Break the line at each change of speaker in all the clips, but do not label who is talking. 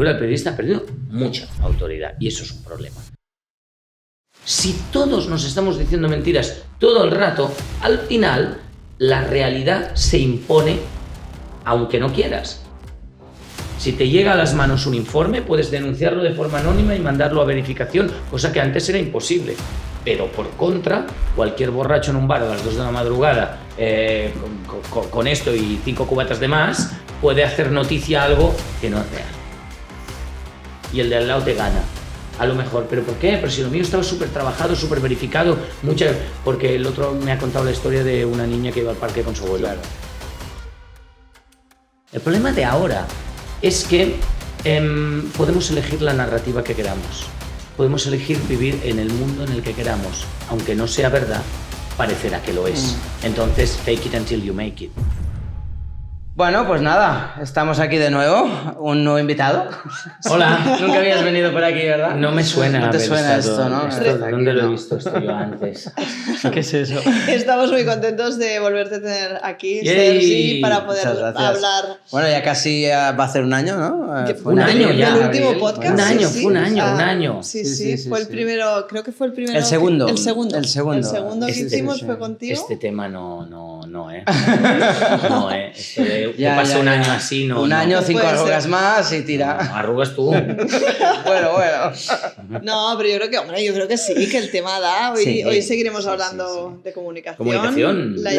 figura del periodista ha perdido mucha autoridad y eso es un problema. Si todos nos estamos diciendo mentiras todo el rato, al final la realidad se impone aunque no quieras. Si te llega a las manos un informe, puedes denunciarlo de forma anónima y mandarlo a verificación, cosa que antes era imposible. Pero por contra, cualquier borracho en un bar a las 2 de la madrugada con esto y 5 cubatas de más puede hacer noticia algo que no es real. Y el de al lado te gana. A lo mejor, ¿pero por qué? Pero si lo mío estaba súper trabajado, súper verificado, porque el otro me ha contado la historia de una niña que iba al parque con su abuelo. Claro. El problema de ahora es que podemos elegir la narrativa que queramos. Podemos elegir vivir en el mundo en el que queramos. Aunque no sea verdad, parecerá que lo es. Entonces, fake it until you make it.
Bueno, pues nada, estamos aquí de nuevo, un nuevo invitado.
Hola.
Nunca habías venido por aquí, ¿verdad?
No me suena.
No te suena esto, ¿no?
¿Dónde lo he visto esto yo antes?
¿Qué es eso?
Estamos muy contentos de volverte a tener aquí,
Yay.
Sergi, para poder hablar.
Bueno, ya casi va a hacer un año, ¿no?
Un año ya.
El último podcast.
Un año,
sí,
fue un año,
sí.
un año.
Sí, fue el primero, creo que fue el primero.
El segundo.
El segundo que
Sí,
hicimos fue contigo.
Este tema no, No, esto de que pasa un año así, no.
Un año, 5 arrugas
ser.
Más y tira.
No, arrugas tú.
Bueno.
No, pero yo creo que sí, que el tema da. Hoy seguiremos hablando de comunicación.
Comunicación.
La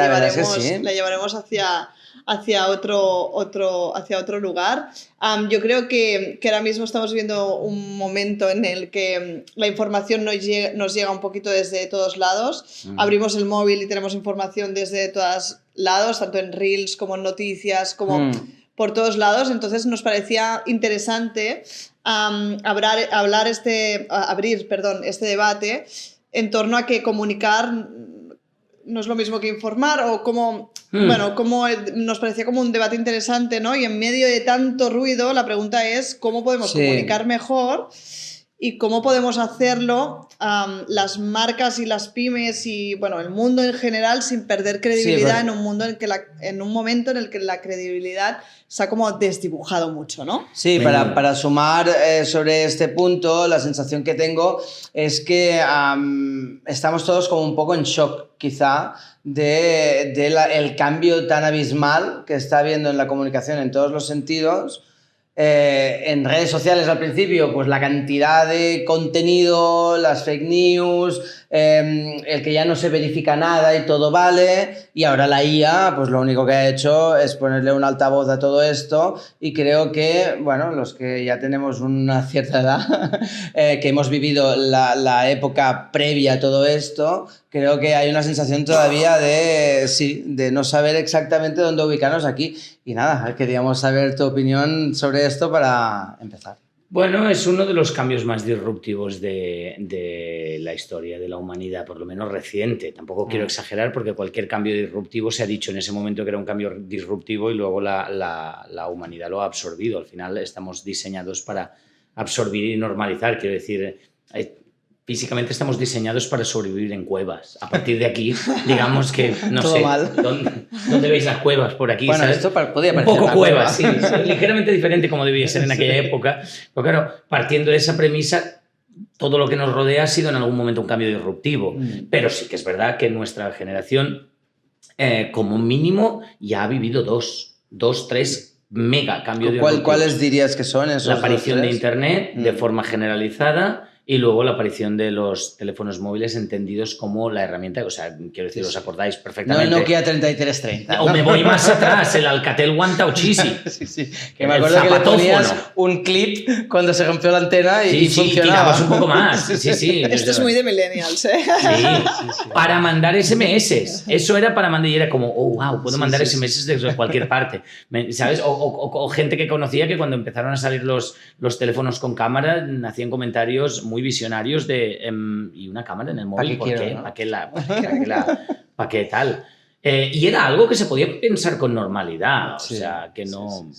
llevaremos hacia otro lugar. Yo creo que ahora mismo estamos viviendo un momento en el que la información nos llega un poquito desde todos lados. Abrimos el móvil y tenemos información desde todos lados, tanto en Reels como en noticias, como por todos lados. Entonces nos parecía interesante abrir este debate en torno a que comunicar no es lo mismo que informar, o como nos parecía como un debate interesante, ¿no? Y en medio de tanto ruido, la pregunta es cómo podemos comunicar mejor y cómo podemos hacerlo las marcas y las pymes y el mundo en general sin perder credibilidad en un momento en el que la credibilidad se ha como desdibujado mucho, ¿no?
Sí, para sumar sobre este punto, la sensación que tengo es que estamos todos como un poco en shock, quizá, el cambio tan abismal que está habiendo en la comunicación en todos los sentidos. En redes sociales al principio, pues la cantidad de contenido, las fake news, el que ya no se verifica nada y todo vale, y ahora la IA, pues lo único que ha hecho es ponerle un altavoz a todo esto, y creo que, los que ya tenemos una cierta edad, que hemos vivido la época previa a todo esto, creo que hay una sensación todavía de no saber exactamente dónde ubicarnos aquí. Y nada, queríamos saber tu opinión sobre esto para empezar.
Bueno, es uno de los cambios más disruptivos de la historia de la humanidad, por lo menos reciente. Tampoco quiero exagerar porque cualquier cambio disruptivo se ha dicho en ese momento que era un cambio disruptivo y luego la humanidad lo ha absorbido. Al final estamos diseñados para absorbir y normalizar. Quiero decir, físicamente estamos diseñados para sobrevivir en cuevas. A partir de aquí, digamos que, no
todo
sé,
mal.
¿Dónde veis las cuevas? Por aquí,
bueno,
¿sabes?
Esto podía parecer
un poco
una
cuevas,
cueva.
sí, ligeramente diferente como debía ser en aquella época. Pero claro, partiendo de esa premisa, todo lo que nos rodea ha sido en algún momento un cambio disruptivo. Pero sí que es verdad que nuestra generación, como mínimo, ya ha vivido dos, tres mega cambios disruptivos.
¿Cuáles dirías que son esos?
La aparición de Internet de forma generalizada y luego la aparición de los teléfonos móviles entendidos como la herramienta, o sea, quiero decir, os acordáis perfectamente.
No el Nokia 3330.
O me voy más atrás, el Alcatel One Touchisi.
Sí. Que me acuerdo que le ponías un clip cuando se rompió la antena y funcionaba.
Tirabas un poco más. Sí.
Esto es muy de millennials, ¿eh?
Sí. Para mandar SMS. Eso era para mandar y era como, oh, wow, puedo mandar SMS desde cualquier parte. ¿Sabes? O gente que conocía que cuando empezaron a salir los teléfonos con cámara hacían comentarios muy visionarios de ¿y una cámara en el móvil? ¿Por qué? ¿Para qué tal? Y era algo que se podía pensar con normalidad, o sea, que no...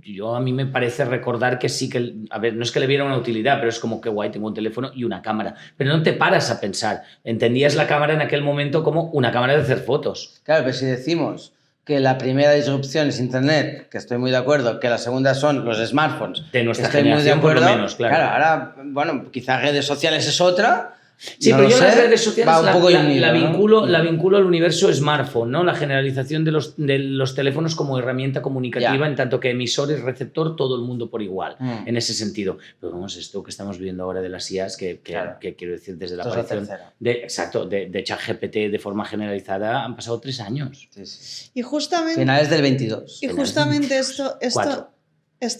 Yo a mí me parece recordar que sí que... A ver, no es que le viera una utilidad, pero es como que guay, tengo un teléfono y una cámara. Pero no te paras a pensar. Entendías la cámara en aquel momento como una cámara de hacer fotos.
Claro, pero si decimos que la primera disrupción es Internet, que estoy muy de acuerdo, que la segunda son los smartphones,
De nuestra
que estoy muy de
generación, por lo
acuerdo.
menos, claro.
Ahora, bueno, quizás redes sociales es otra.
Sí,
no
pero
lo
yo
sé,
las redes sociales
va un poco unido, ¿no?
la vinculo al universo smartphone, ¿no? La generalización de los teléfonos como herramienta comunicativa,
Ya.
en tanto que emisor y receptor, todo el mundo por igual,
Mm.
en ese sentido. Pero vamos, esto que estamos viendo ahora de las IAs,
Claro.
que quiero decir, desde la
Esto es la
aparición
tercera.
exacto, de ChatGPT de forma generalizada, han pasado 3 años.
Sí, sí.
Y justamente,
Finales del 22.
y justamente esto
Cuatro.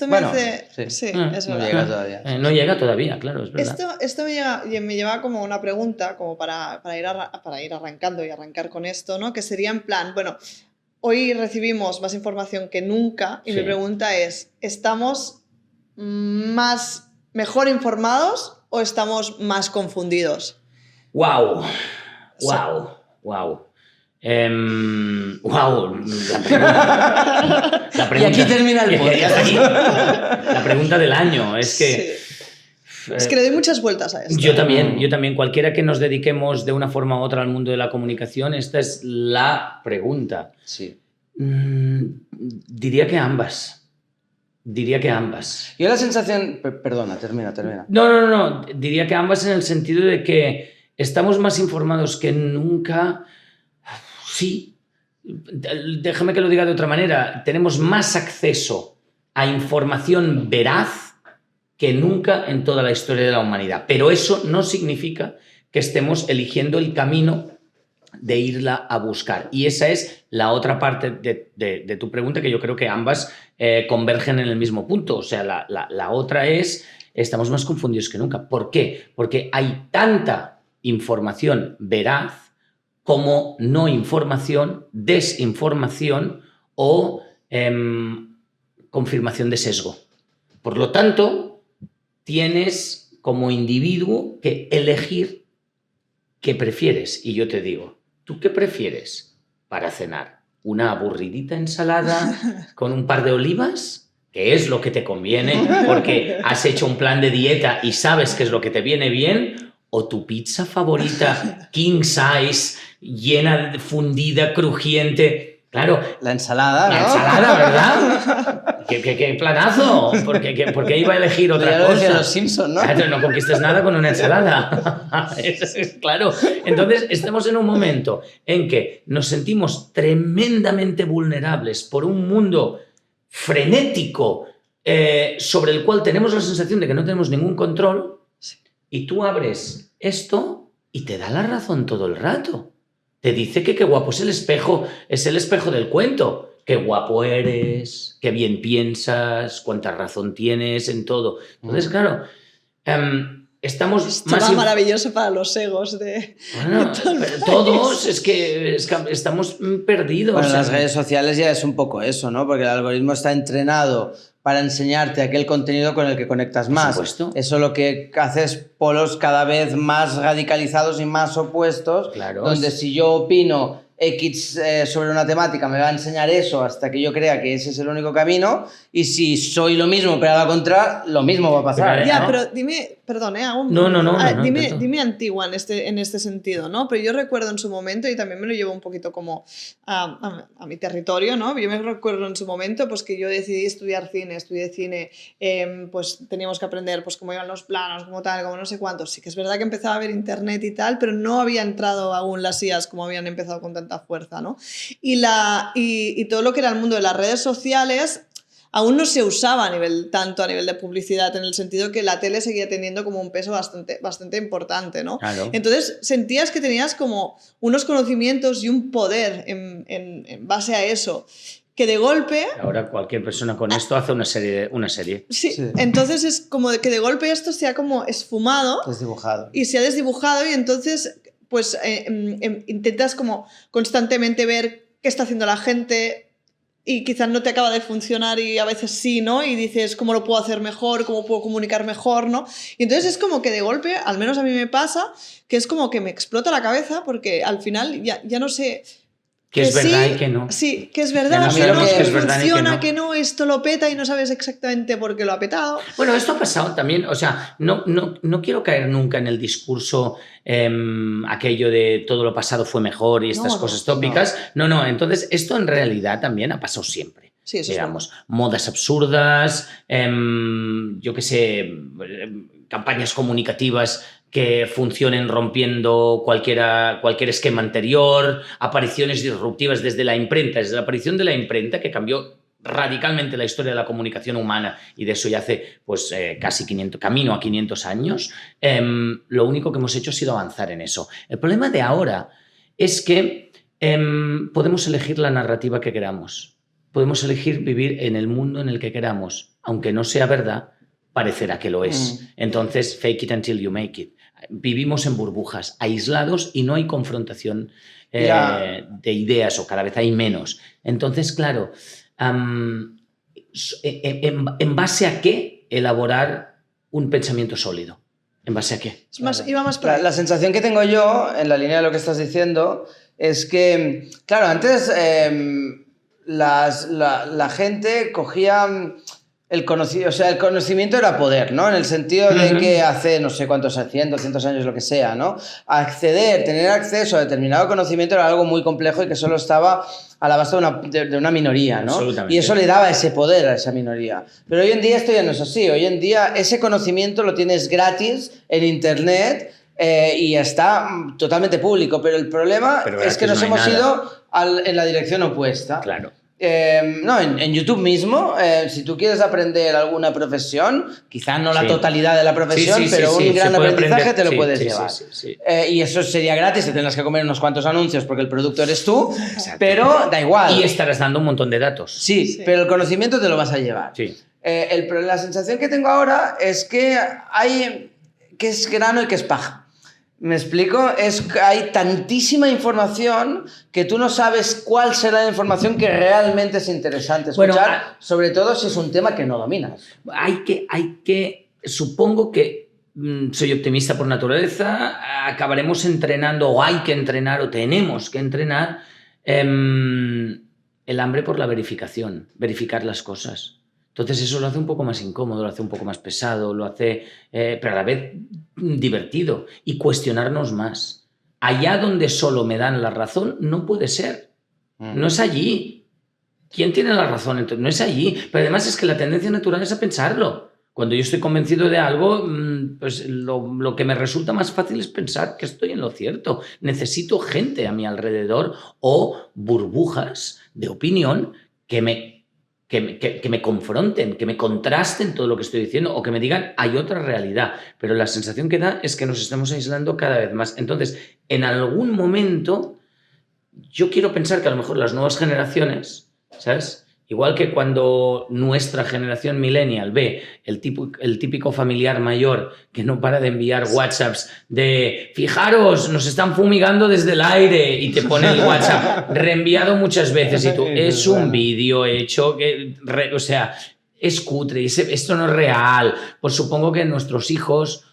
me
Bueno,
hace...
sí.
Sí,
Ah,
es
No
verdad.
llega todavía.
No llega todavía, claro, es verdad.
Esto me lleva como una pregunta, como para ir arrancando y arrancar con esto, ¿no? Que sería en plan, bueno, hoy recibimos más información que nunca y
Sí.
mi pregunta es, ¿estamos mejor informados o estamos más confundidos?
¡Wow!
Sí.
¡Wow! ¡Wow! ¡Wow! La pregunta.
Y aquí termina el podcast.
Y hasta aquí. La pregunta del año. Es que.
Sí. Es que le doy muchas vueltas a esto.
Yo también. Cualquiera que nos dediquemos de una forma u otra al mundo de la comunicación, esta es la pregunta.
Sí.
Diría que ambas.
Yo la sensación... Perdona, termina.
No. Diría que ambas en el sentido de que estamos más informados que nunca. Sí. Déjame que lo diga de otra manera. Tenemos más acceso a información veraz que nunca en toda la historia de la humanidad. Pero eso no significa que estemos eligiendo el camino de irla a buscar. Y esa es la otra parte de tu pregunta, que yo creo que ambas convergen en el mismo punto. O sea, la otra es, estamos más confundidos que nunca. ¿Por qué? Porque hay tanta información veraz como no información, desinformación o confirmación de sesgo. Por lo tanto, tienes como individuo que elegir qué prefieres. Y yo te digo, ¿tú qué prefieres para cenar? ¿Una aburridita ensalada con un par de olivas? Que es lo que te conviene porque has hecho un plan de dieta y sabes qué es lo que te viene bien. ¿O tu pizza favorita, king size, llena, fundida, crujiente? Claro.
La ensalada, ¿no?
La ensalada, ¿verdad? ¿Qué planazo? ¿Por qué iba a elegir otra
Ya lo decían
cosa?
los Simpsons, ¿no?
Claro, no conquistas nada con una ensalada. Claro. Entonces, estamos en un momento en que nos sentimos tremendamente vulnerables por un mundo frenético sobre el cual tenemos la sensación de que no tenemos ningún control. Y tú abres esto y te da la razón todo el rato. Te dice que qué guapo es el espejo del cuento. Qué guapo eres, qué bien piensas, cuánta razón tienes en todo. Entonces, claro, estamos
Esto
más...
va maravilloso para los egos de...
Bueno, todos es que estamos perdidos.
Bueno, las redes sociales ya es un poco eso, ¿no? Porque el algoritmo está entrenado para enseñarte aquel contenido con el que conectas más.
Por supuesto.
Eso lo que hace es polos cada vez más radicalizados y más opuestos,
Claro.
donde si yo opino X sobre una temática me va a enseñar eso hasta que yo crea que ese es el único camino, y si soy lo mismo pero a la contra, lo mismo va a pasar.
Pero,
Ya,
¿no?
pero dime, perdón, hago un...
No,
Dime antigua en este sentido, ¿no? Pero yo recuerdo en su momento, y también me lo llevo un poquito como a mi territorio, ¿no? Yo me recuerdo en su momento pues que yo decidí estudié cine, pues teníamos que aprender pues cómo iban los planos, cómo tal, cómo no sé cuántos. Sí que es verdad que empezaba a ver internet y tal, pero no había entrado aún las IAs como habían empezado con tanta fuerza, ¿no? Y todo lo que era el mundo de las redes sociales aún no se usaba tanto a nivel de publicidad, en el sentido que la tele seguía teniendo como un peso bastante importante, ¿no?
Claro.
Entonces sentías que tenías como unos conocimientos y un poder en base a eso, que de golpe...
Ahora cualquier persona con esto hace una serie.
Sí,
Sí.
entonces es como que de golpe esto se ha como esfumado
Desdibujado.
y se ha desdibujado, y entonces pues intentas como constantemente ver qué está haciendo la gente y quizás no te acaba de funcionar y a veces sí, ¿no? Y dices, ¿cómo lo puedo hacer mejor? ¿Cómo puedo comunicar mejor? ¿No? Y entonces es como que de golpe, al menos a mí me pasa, que es como que me explota la cabeza porque al final ya no sé
Que es verdad
sí,
y que no.
Sí, que es verdad,
no
que no,
sabemos
que
que es
verdad ni
funciona,
que no.
que no, esto lo peta y no sabes exactamente por qué lo ha petado.
Bueno, esto ha pasado también, o sea, no quiero caer nunca en el discurso aquello de todo lo pasado fue mejor y estas
No,
cosas tópicas. No, entonces esto en realidad también ha pasado siempre.
Sí, eso
Digamos, modas absurdas, yo qué sé, campañas comunicativas que funcionen rompiendo cualquier esquema anterior, apariciones disruptivas desde la aparición de la imprenta que cambió radicalmente la historia de la comunicación humana, y de eso ya hace pues casi camino a 500 años, lo único que hemos hecho ha sido avanzar en eso. El problema de ahora es que podemos elegir la narrativa que queramos, podemos elegir vivir en el mundo en el que queramos, aunque no sea verdad, parecerá que lo es. Entonces, fake it until you make it. Vivimos en burbujas, aislados, y no hay confrontación de ideas, o cada vez hay menos. Entonces, claro, ¿en base a qué elaborar un pensamiento sólido? ¿En base a qué?
Es más, iba más por ahí.
La sensación que tengo yo, en la línea de lo que estás diciendo, es que, claro, antes la gente cogía el conocimiento era poder, ¿no? En el sentido de que hace, no sé cuántos, 100, 200 años, lo que sea, ¿no? Tener acceso a determinado conocimiento era algo muy complejo y que solo estaba al abasto de una minoría, ¿no? Y eso le daba ese poder a esa minoría. Pero hoy en día esto ya no es así. Hoy en día ese conocimiento lo tienes gratis en Internet y está totalmente público. Pero el problema es que nos hemos ido en la dirección opuesta.
Claro.
En YouTube mismo, si tú quieres aprender alguna profesión, quizás no la totalidad de la profesión, pero un gran aprendizaje te lo puedes llevar. Y eso sería gratis, te tendrás que comer unos cuantos anuncios porque el producto eres tú, pero da igual.
Y estarás dando un montón de datos.
Sí, pero el conocimiento te lo vas a llevar.
Sí.
La sensación que tengo ahora es que hay que es grano y que es paja. ¿Me explico? Hay tantísima información que tú no sabes cuál será la información que realmente es interesante escuchar, sobre todo si es un tema que no dominas.
Supongo que soy optimista por naturaleza, acabaremos entrenando, o hay que entrenar, o tenemos que entrenar el hambre por la verificación, verificar las cosas. Entonces eso lo hace un poco más incómodo, lo hace un poco más pesado, lo hace, pero a la vez divertido, y cuestionarnos más. Allá donde solo me dan la razón, no puede ser. No es allí. ¿Quién tiene la razón? Entonces, no es allí. Pero además es que la tendencia natural es a pensarlo. Cuando yo estoy convencido de algo, pues lo que me resulta más fácil es pensar que estoy en lo cierto. Necesito gente a mi alrededor o burbujas de opinión que me confronten, que me contrasten todo lo que estoy diciendo, o que me digan hay otra realidad. Pero la sensación que da es que nos estamos aislando cada vez más. Entonces, en algún momento, yo quiero pensar que a lo mejor las nuevas generaciones, ¿sabes? Igual que cuando nuestra generación millennial ve el típico familiar mayor que no para de enviar WhatsApps de fijaros, nos están fumigando desde el aire, y te pone el WhatsApp reenviado muchas veces y tú, es un vídeo hecho, o sea, es cutre, esto no es real. Pues supongo que nuestros hijos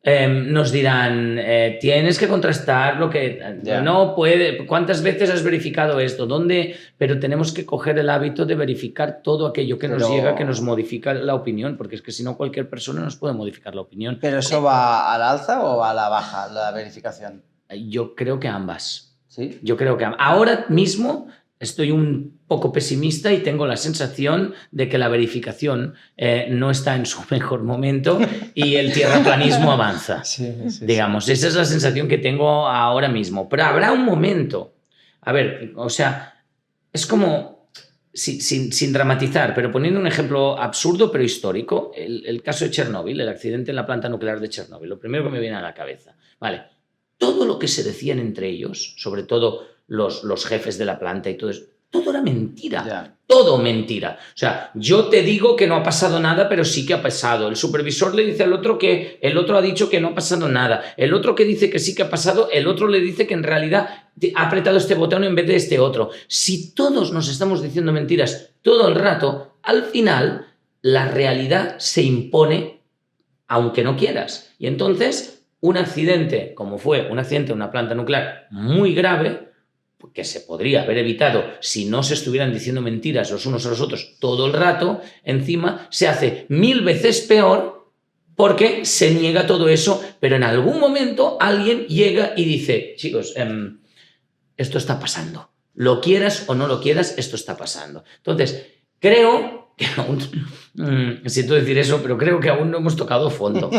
nos dirán, tienes que contrastar lo que no puede, ¿cuántas veces has verificado esto? ¿Dónde? Pero tenemos que coger el hábito de verificar todo aquello que nos llega, que nos modifica la opinión, porque es que si no cualquier persona nos puede modificar la opinión.
¿Pero eso va al alza o a la baja, la verificación?
Yo creo que ambas.
¿Sí?
Yo creo que ahora mismo estoy un poco pesimista y tengo la sensación de que la verificación no está en su mejor momento y el tierraplanismo avanza. Digamos, esa es la sensación que tengo ahora mismo. Pero habrá un momento. A ver, o sea, es como, sin dramatizar, pero poniendo un ejemplo absurdo pero histórico, el caso de Chernóbil, el accidente en la planta nuclear de Chernóbil, lo primero que me viene a la cabeza. Vale, todo lo que se decían entre ellos, sobre todo los jefes de la planta y todo eso, todo era mentira, todo mentira. O sea, yo te digo que no ha pasado nada, pero sí que ha pasado. El supervisor le dice al otro que el otro ha dicho que no ha pasado nada. El otro que dice que sí que ha pasado, el otro le dice que en realidad ha apretado este botón en vez de este otro. Si todos nos estamos diciendo mentiras todo el rato, al final la realidad se impone aunque no quieras. Y entonces un accidente, como fue un accidente en una planta nuclear muy grave, que se podría haber evitado si no se estuvieran diciendo mentiras los unos a los otros todo el rato, encima se hace 1000 veces peor porque se niega todo eso, pero en algún momento alguien llega y dice, chicos, esto está pasando. Lo quieras o no lo quieras, esto está pasando. Entonces, creo que aún, siento decir eso, pero creo que aún no hemos tocado fondo.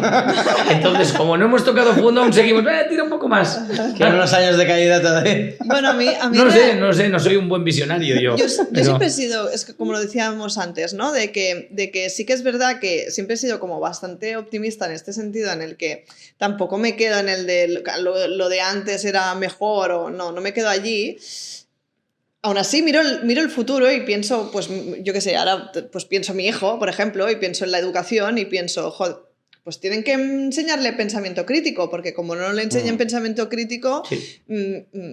Entonces, como no hemos tocado fondo, aún seguimos, tira un poco más.
Quedan unos años de caída todavía.
Bueno, a mí
no sé, no soy un buen visionario yo.
Yo siempre he sido, es que como lo decíamos antes, ¿no? De que sí que es verdad que siempre he sido como bastante optimista en este sentido, en el que tampoco me quedo en el de lo de antes era mejor o no me quedo allí. Aún así, miro el futuro y pienso, pues yo qué sé, ahora pues pienso en mi hijo, por ejemplo, y pienso en la educación y pienso, joder, pues tienen que enseñarle pensamiento crítico, porque como no le enseñan pensamiento crítico,
sí.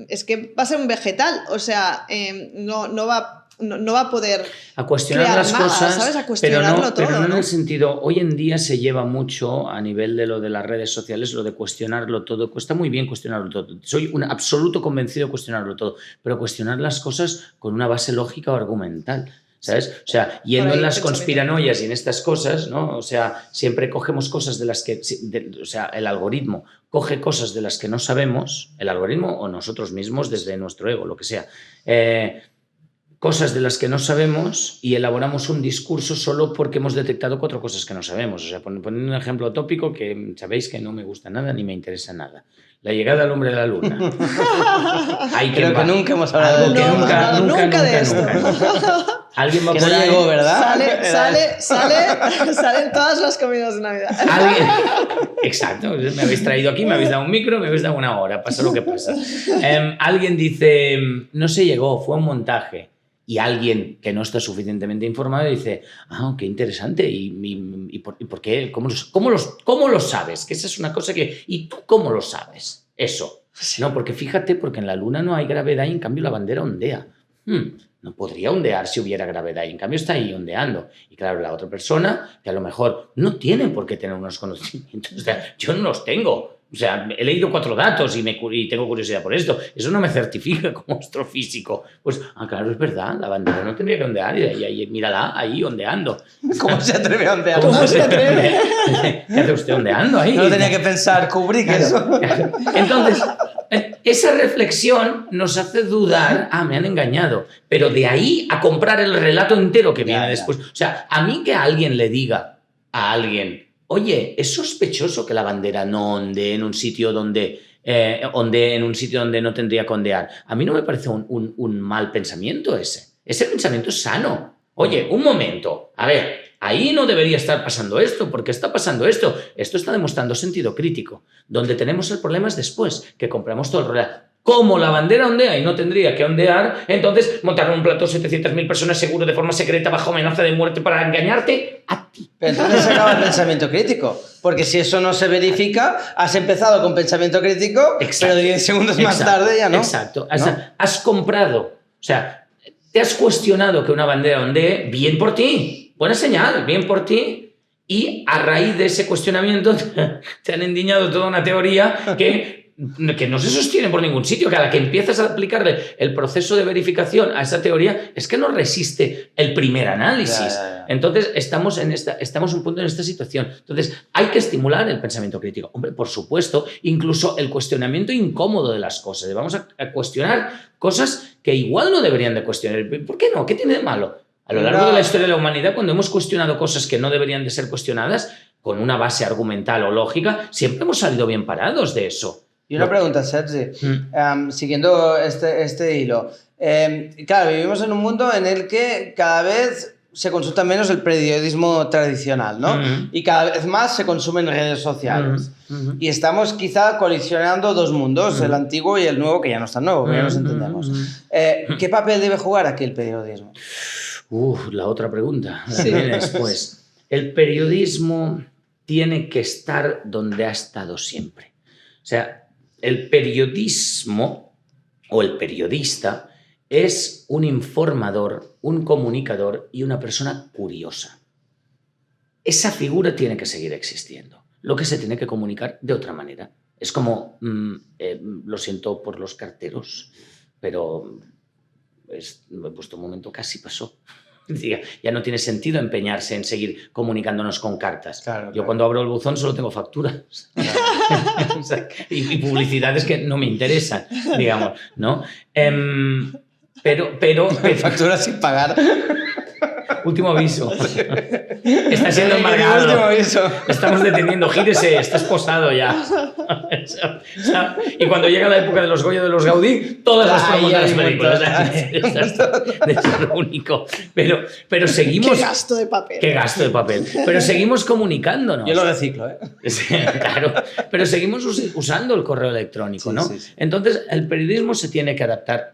Es que va a ser un vegetal, o sea, no va a poder
a cuestionar
crear
las
nada,
cosas,
¿sabes? A cuestionarlo todo,
pero no en
¿no?
el sentido, hoy en día se lleva mucho a nivel de lo de las redes sociales, lo de cuestionarlo todo, cuesta muy bien cuestionarlo todo, soy un absoluto convencido de cuestionarlo todo, pero cuestionar las cosas con una base lógica o argumental, ¿sabes? O sea, yendo en las conspiranoias y en estas cosas, ¿no? O sea, siempre cogemos cosas de las que, o sea, el algoritmo coge cosas de las que no sabemos, el algoritmo o nosotros mismos desde nuestro ego, lo que sea, cosas de las que no sabemos y elaboramos un discurso solo porque hemos detectado 4 cosas que no sabemos. O sea, poniendo un ejemplo tópico que sabéis que no me gusta nada ni me interesa nada. La llegada del hombre a la luna.
Creo que nunca hemos hablado de
nunca de esto.
Alguien va
que
por
no
ahí.
llegó, ¿verdad?
Salen todas las comidas de Navidad.
Exacto. Me habéis traído aquí, me habéis dado un micro, me habéis dado una hora, pasa lo que pasa. Alguien dice, no se llegó, fue un montaje. Y alguien que no está suficientemente informado dice, qué interesante, ¿y por qué? ¿Cómo lo sabes? Que esa es una cosa que... ¿Y tú cómo lo sabes? Eso. No, porque fíjate, porque en la Luna no hay gravedad y en cambio la bandera ondea. No podría ondear si hubiera gravedad y en cambio está ahí ondeando. Y claro, la otra persona, que a lo mejor no tiene por qué tener unos conocimientos, o sea, yo no los tengo. O sea, he leído 4 datos y tengo curiosidad por esto. Eso no me certifica como astrofísico. Pues, claro, es verdad, la bandera no tendría que ondear y mírala ahí ondeando.
¿Cómo se atreve a ondear?
¿Cómo se atreve?
¿Qué hace usted ondeando ahí?
No tenía que pensar Kubrick eso.
Entonces, esa reflexión nos hace dudar, me han engañado. Pero de ahí a comprar el relato entero que viene después. O sea, a mí que alguien le diga a alguien, oye, es sospechoso que la bandera no ondee en un sitio donde no tendría que ondear. A mí no me parece un mal pensamiento ese. Ese pensamiento es sano. Oye, un momento, a ver, ahí no debería estar pasando esto, porque está pasando esto. Esto está demostrando sentido crítico. Donde tenemos el problema es después, que compramos todo el relato. Como la bandera ondea y no tendría que ondear, entonces montaron un plató 700.000 personas seguro de forma secreta bajo amenaza de muerte para engañarte a ti.
Pero entonces se acaba el pensamiento crítico, porque si eso no se verifica, has empezado con pensamiento crítico, pero 10 segundos más tarde ya no.
Exacto. O sea, has comprado, o sea, te has cuestionado que una bandera ondee, bien por ti, buena señal, bien por ti, y a raíz de ese cuestionamiento te han endiñado toda una teoría que no se sostiene por ningún sitio, que a la que empiezas a aplicarle el proceso de verificación a esa teoría es que no resiste el primer análisis. Ya. Entonces estamos un punto en esta situación. Entonces hay que estimular el pensamiento crítico. Hombre, por supuesto, incluso el cuestionamiento incómodo de las cosas. Vamos a cuestionar cosas que igual no deberían de cuestionar. ¿Por qué no? ¿Qué tiene de malo? A lo largo de la historia de la humanidad, cuando hemos cuestionado cosas que no deberían de ser cuestionadas, con una base argumental o lógica, siempre hemos salido bien parados de eso.
Y una pregunta, Sergi, siguiendo este hilo. Claro, vivimos en un mundo en el que cada vez se consulta menos el periodismo tradicional, ¿no? Y cada vez más se consumen redes sociales. Y estamos quizá colisionando 2 mundos, el antiguo y el nuevo, que ya no es tan nuevo, que ya nos entendemos. ¿Qué papel debe jugar aquí el periodismo?
La otra pregunta. Sí. Después. El periodismo tiene que estar donde ha estado siempre. O sea, el periodismo o el periodista es un informador, un comunicador y una persona curiosa. Esa figura tiene que seguir existiendo. Lo que se tiene que comunicar de otra manera. Es como, lo siento por los carteros, pero vuestro momento casi pasó. Ya no tiene sentido empeñarse en seguir comunicándonos con cartas.
Claro,
Yo cuando abro el buzón solo tengo facturas. Claro. O sea, y publicidades que no me interesan, digamos, ¿no? Pero
facturas sin pagar.
Último aviso. Está siendo embargado.
Último aviso.
Estamos deteniendo. Gírese, está esposado ya. Y cuando llega la época de los Goya de los Gaudí, todas las promos de las películas. Eso es lo único. Pero seguimos...
¡Qué gasto de papel!
¡Qué gasto de papel! Pero seguimos comunicándonos.
Yo lo reciclo, ¿eh?
Sí, claro. Pero seguimos usando el correo electrónico, ¿no?
Sí.
Entonces, el periodismo se tiene que adaptar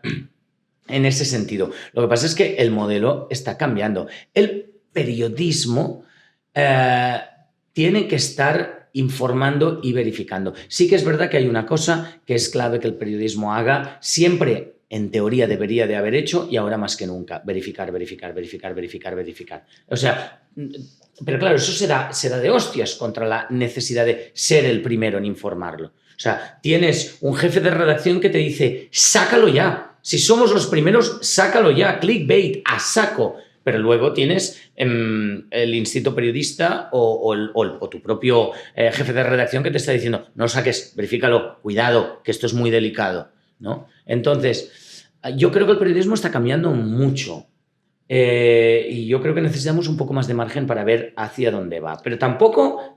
en ese sentido. Lo que pasa es que el modelo está cambiando. El periodismo tiene que estar informando y verificando. Sí que es verdad que hay una cosa que es clave que el periodismo haga, siempre en teoría debería de haber hecho y ahora más que nunca, verificar. O sea, pero claro, eso se da de hostias contra la necesidad de ser el primero en informarlo. O sea, tienes un jefe de redacción que te dice, sácalo ya. Si somos los primeros, sácalo ya, clickbait, a saco. Pero luego tienes el instinto periodista o tu propio jefe de redacción que te está diciendo, no saques, verifícalo, cuidado, que esto es muy delicado, ¿no? Entonces, yo creo que el periodismo está cambiando mucho y yo creo que necesitamos un poco más de margen para ver hacia dónde va. Pero tampoco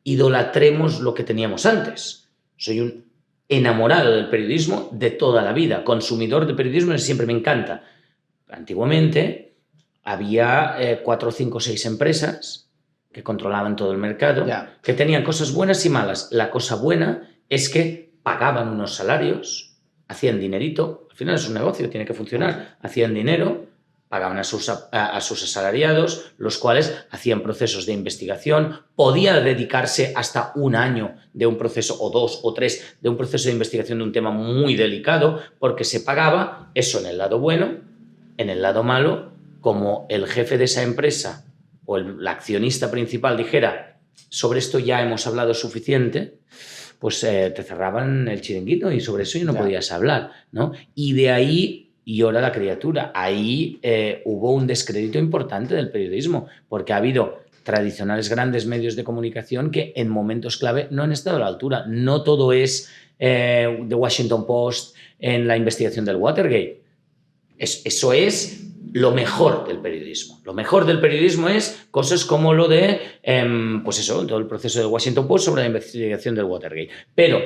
idolatremos lo que teníamos antes. Soy un enamorado del periodismo de toda la vida, consumidor de periodismo, siempre me encanta. Antiguamente había 4, 5, 6 empresas que controlaban todo el mercado, que tenían cosas buenas y malas. La cosa buena es que pagaban unos salarios, hacían dinerito, al final es un negocio, tiene que funcionar, hacían dinero, pagaban a sus asalariados, los cuales hacían procesos de investigación, podía dedicarse hasta 1 año de un proceso, o 2 o 3, de un proceso de investigación de un tema muy delicado, porque se pagaba eso en el lado bueno, en el lado malo, como el jefe de esa empresa o el accionista principal dijera, sobre esto ya hemos hablado suficiente, pues te cerraban el chiringuito y sobre eso ya no podías hablar, ¿no? Y de ahí... Y ahora la criatura. Ahí hubo un descrédito importante del periodismo, porque ha habido tradicionales grandes medios de comunicación que en momentos clave no han estado a la altura. No todo es The Washington Post en la investigación del Watergate. Eso es lo mejor del periodismo. Lo mejor del periodismo es cosas como lo de, pues eso, todo el proceso del Washington Post sobre la investigación del Watergate. Pero,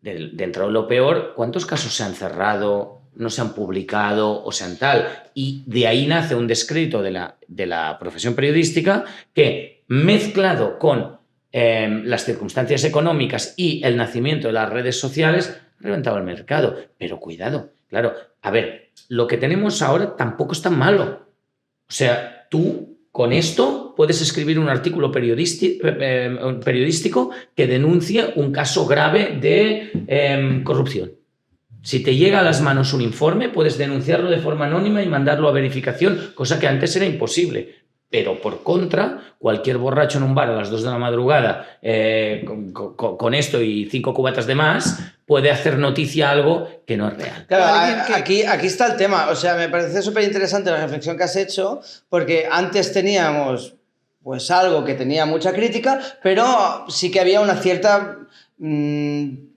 dentro de lo peor, ¿cuántos casos se han cerrado, no se han publicado o sean tal? Y de ahí nace un descrédito de la profesión periodística que, mezclado con las circunstancias económicas y el nacimiento de las redes sociales, ha reventado el mercado. Pero cuidado, claro, a ver, lo que tenemos ahora tampoco es tan malo. O sea, tú con esto puedes escribir un artículo periodístico que denuncie un caso grave de corrupción. Si te llega a las manos un informe, puedes denunciarlo de forma anónima y mandarlo a verificación, cosa que antes era imposible. Pero por contra, cualquier borracho en un bar a las 2 de la madrugada con esto y 5 cubatas de más puede hacer noticia algo que no es real.
Claro, aquí está el tema. O sea, me parece súper interesante la reflexión que has hecho, porque antes teníamos pues algo que tenía mucha crítica, pero sí que había una cierta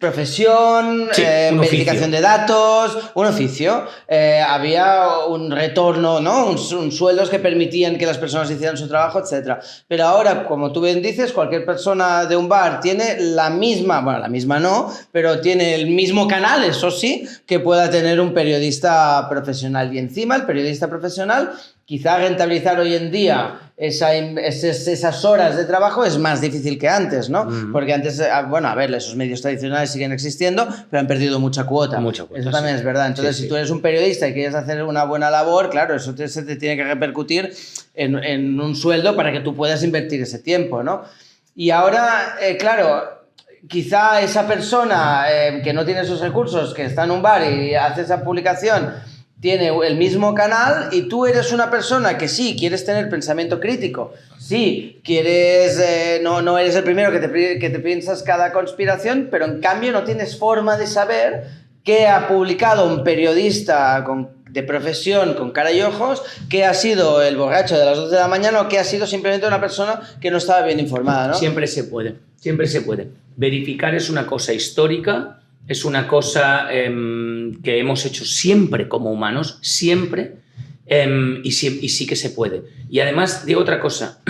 profesión,
sí,
verificación de datos, un oficio. Había un retorno, ¿no? Un sueldos que permitían que las personas hicieran su trabajo, etc. Pero ahora, como tú bien dices, cualquier persona de un bar tiene la misma no, pero tiene el mismo canal, eso sí, que pueda tener un periodista profesional. Y encima el periodista profesional, quizá rentabilizar hoy en día esas horas de trabajo es más difícil que antes, ¿no? Porque antes, bueno, a ver, esos medios tradicionales siguen existiendo, pero han perdido mucha cuota. Eso también es verdad. Entonces, si tú eres un periodista y quieres hacer una buena labor, claro, eso se te tiene que repercutir en un sueldo para que tú puedas invertir ese tiempo, ¿no? Y ahora, claro, quizá esa persona que no tiene esos recursos, que está en un bar y hace esa publicación, tiene el mismo canal y tú eres una persona que sí, quieres tener pensamiento crítico, sí, quieres, no eres el primero que te piensas cada conspiración, pero en cambio no tienes forma de saber qué ha publicado un periodista de profesión con cara y ojos, qué ha sido el borracho de las 12 de la mañana o qué ha sido simplemente una persona que no estaba bien informada, ¿no?
Siempre se puede, siempre se puede. Verificar es una cosa histórica, es una cosa que hemos hecho siempre como humanos, siempre, y sí que se puede. Y además, digo otra cosa,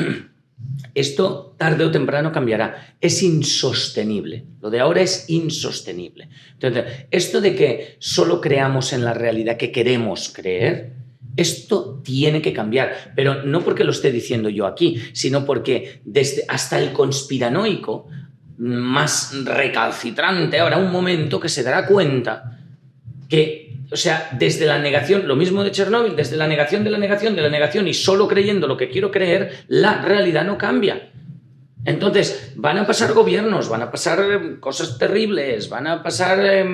esto tarde o temprano cambiará, es insostenible, lo de ahora es insostenible. Entonces, esto de que solo creamos en la realidad que queremos creer, esto tiene que cambiar, pero no porque lo esté diciendo yo aquí, sino porque hasta el conspiranoico más recalcitrante habrá un momento que se dará cuenta que, o sea, desde la negación, lo mismo de Chernóbil, desde la negación de la negación de la negación y solo creyendo lo que quiero creer, la realidad no cambia. Entonces, van a pasar gobiernos, van a pasar cosas terribles, van a pasar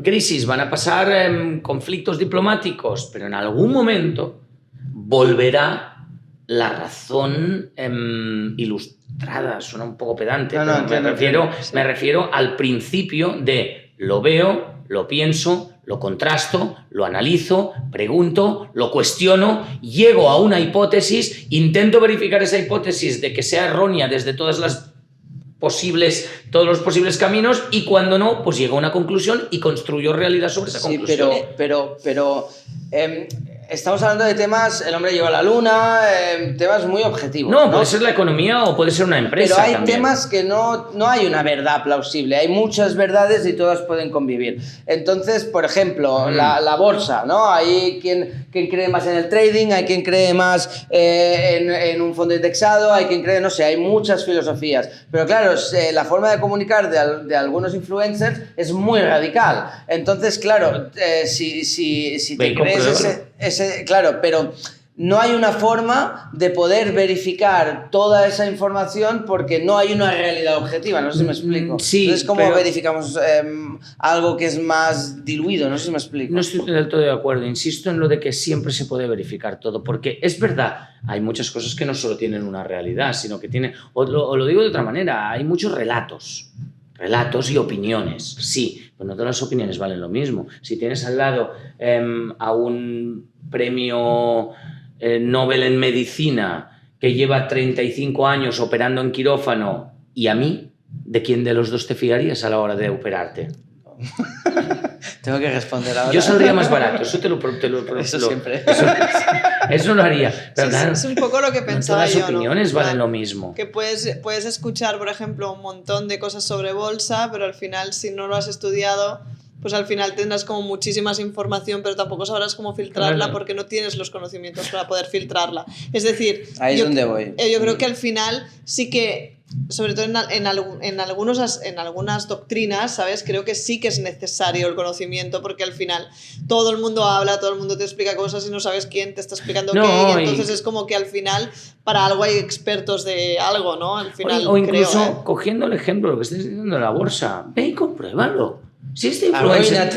crisis, van a pasar conflictos diplomáticos, pero en algún momento volverá la razón ilustrada, suena un poco pedante, pero me refiero al principio de lo veo, lo pienso, lo contrasto, lo analizo, pregunto, lo cuestiono, llego a una hipótesis, intento verificar esa hipótesis de que sea errónea desde todos los posibles caminos y cuando no, pues llego a una conclusión y construyo realidad sobre esa conclusión.
Sí, pero estamos hablando de temas, el hombre llegó a la luna, temas muy objetivos.
No, puede ser la economía o puede ser una empresa.
Pero hay
también
temas que no hay una verdad plausible, hay muchas verdades y todas pueden convivir. Entonces, por ejemplo, la bolsa, ¿no? Hay quien cree más en el trading, hay quien cree más en un fondo indexado, hay quien cree, no sé, hay muchas filosofías. Pero claro, la forma de comunicar de algunos influencers es muy radical. Entonces, claro, si te crees claro, pero no hay una forma de poder verificar toda esa información porque no hay una realidad objetiva, no sé si me explico.
Sí,
entonces, ¿cómo verificamos algo que es más diluido? No sé si me explico.
No estoy del todo de acuerdo. Insisto en lo de que siempre se puede verificar todo, porque es verdad, hay muchas cosas que no solo tienen una realidad, sino que tienen, o lo digo de otra manera, hay muchos relatos y opiniones, sí, pero no todas las opiniones valen lo mismo. Si tienes al lado a un premio Nobel en medicina que lleva 35 años operando en quirófano y a mí, ¿de quién de los dos te fiarías a la hora de operarte?
Tengo que responder ahora.
Yo saldría más barato, eso te lo
Eso siempre.
Eso lo haría. Pero claro,
es un poco lo que pensaba
no todas las opiniones
¿no?
valen lo mismo.
Que puedes escuchar, por ejemplo, un montón de cosas sobre bolsa, pero al final, si no lo has estudiado, pues al final tendrás como muchísima información, pero tampoco sabrás cómo filtrarla porque no tienes los conocimientos para poder filtrarla. Es decir,
ahí es donde voy.
Yo creo que al final sí que, sobre todo en algunas doctrinas, ¿sabes? Creo que sí que es necesario el conocimiento porque al final todo el mundo habla, todo el mundo te explica cosas y no sabes quién te está explicando qué, y entonces es como que al final para algo hay expertos de algo, ¿no? Al final,
o incluso
creo,
cogiendo el ejemplo, lo que estás diciendo de la bolsa, ve y compruébalo. Si este influencer,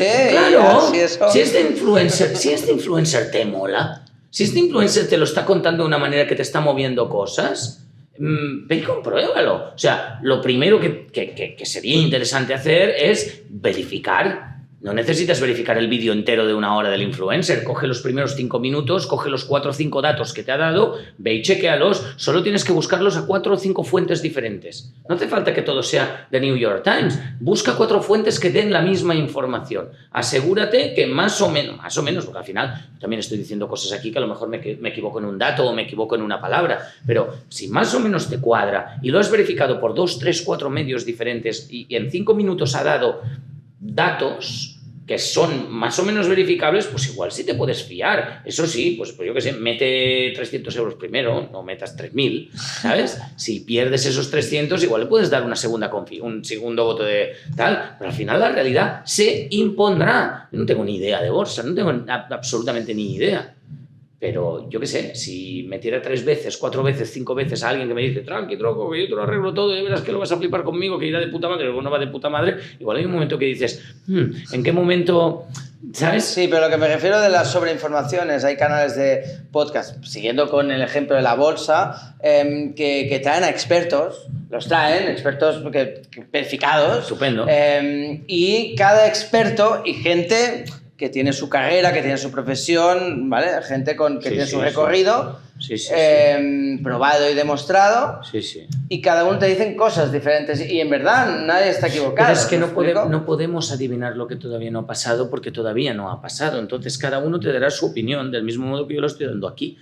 si este influencer te mola, si este influencer te lo está contando de una manera que te está moviendo cosas, ve y compruébalo. O sea, lo primero que sería interesante hacer es verificar. No necesitas verificar el vídeo entero de 1 hora del influencer. Coge los primeros 5 minutos, coge los 4 o 5 datos que te ha dado, ve y chequéalos. Solo tienes que buscarlos a 4 o 5 fuentes diferentes. No hace falta que todo sea The New York Times. Busca 4 fuentes que den la misma información. Asegúrate que más o menos, porque al final también estoy diciendo cosas aquí que a lo mejor me equivoco en un dato o me equivoco en una palabra, pero si más o menos te cuadra y lo has verificado por 2, 3, 4 medios diferentes y en 5 minutos ha dado datos que son más o menos verificables, pues igual sí te puedes fiar. Eso sí, pues yo qué sé, mete 300 euros primero, no metas 3.000, ¿sabes? Si pierdes esos 300, igual le puedes dar un segundo voto de tal, pero al final la realidad se impondrá. Yo no tengo ni idea de bolsa, no tengo absolutamente ni idea. Pero yo qué sé, si metiera 3 veces, 4 veces, 5 veces a alguien que me dice tranqui, troco, que yo te lo arreglo todo, ya verás que lo vas a flipar conmigo, que irá de puta madre, luego no va de puta madre, igual hay un momento que dices, ¿en qué momento ¿sabes?
Sí, pero lo que me refiero de las sobreinformaciones, hay canales de podcast, siguiendo con el ejemplo de la bolsa, que traen a expertos, los traen, expertos verificados.
Estupendo.
Y cada experto y gente que tiene su carrera, que tiene su profesión, ¿vale? Gente que tiene su recorrido, probado y demostrado.
Sí, sí.
Y cada uno te dicen cosas diferentes y en verdad nadie está equivocado.
Pero es que no podemos adivinar lo que todavía no ha pasado porque todavía no ha pasado. Entonces cada uno te dará su opinión del mismo modo que yo lo estoy dando aquí.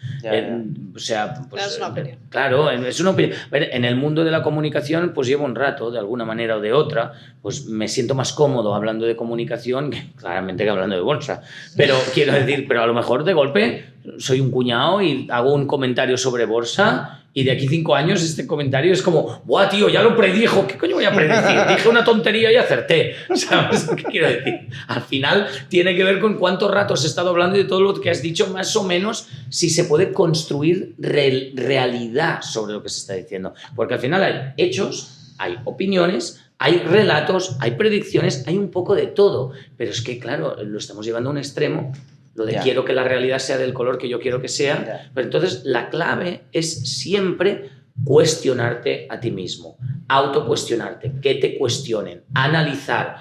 O sea, pues,
es una opinión.
Claro, es una opinión. En el mundo de la comunicación pues llevo un rato, de alguna manera o de otra, pues me siento más cómodo hablando de comunicación claramente que hablando de bolsa. Pero quiero decir, pero a lo mejor de golpe soy un cuñado y hago un comentario sobre bolsa y de aquí 5 años este comentario es como, ¡buah, tío, ya lo predijo! ¿Qué coño voy a predecir? Dije una tontería y acerté. ¿Sabes qué quiero decir? Al final tiene que ver con cuánto rato has estado hablando y de todo lo que has dicho, más o menos, si se puede construir realidad sobre lo que se está diciendo. Porque al final hay hechos, hay opiniones, hay relatos, hay predicciones, hay un poco de todo. Pero es que, claro, lo estamos llevando a un extremo. Lo de quiero que la realidad sea del color que yo quiero que sea. Pero entonces la clave es siempre cuestionarte a ti mismo, autocuestionarte, que te cuestionen, analizar,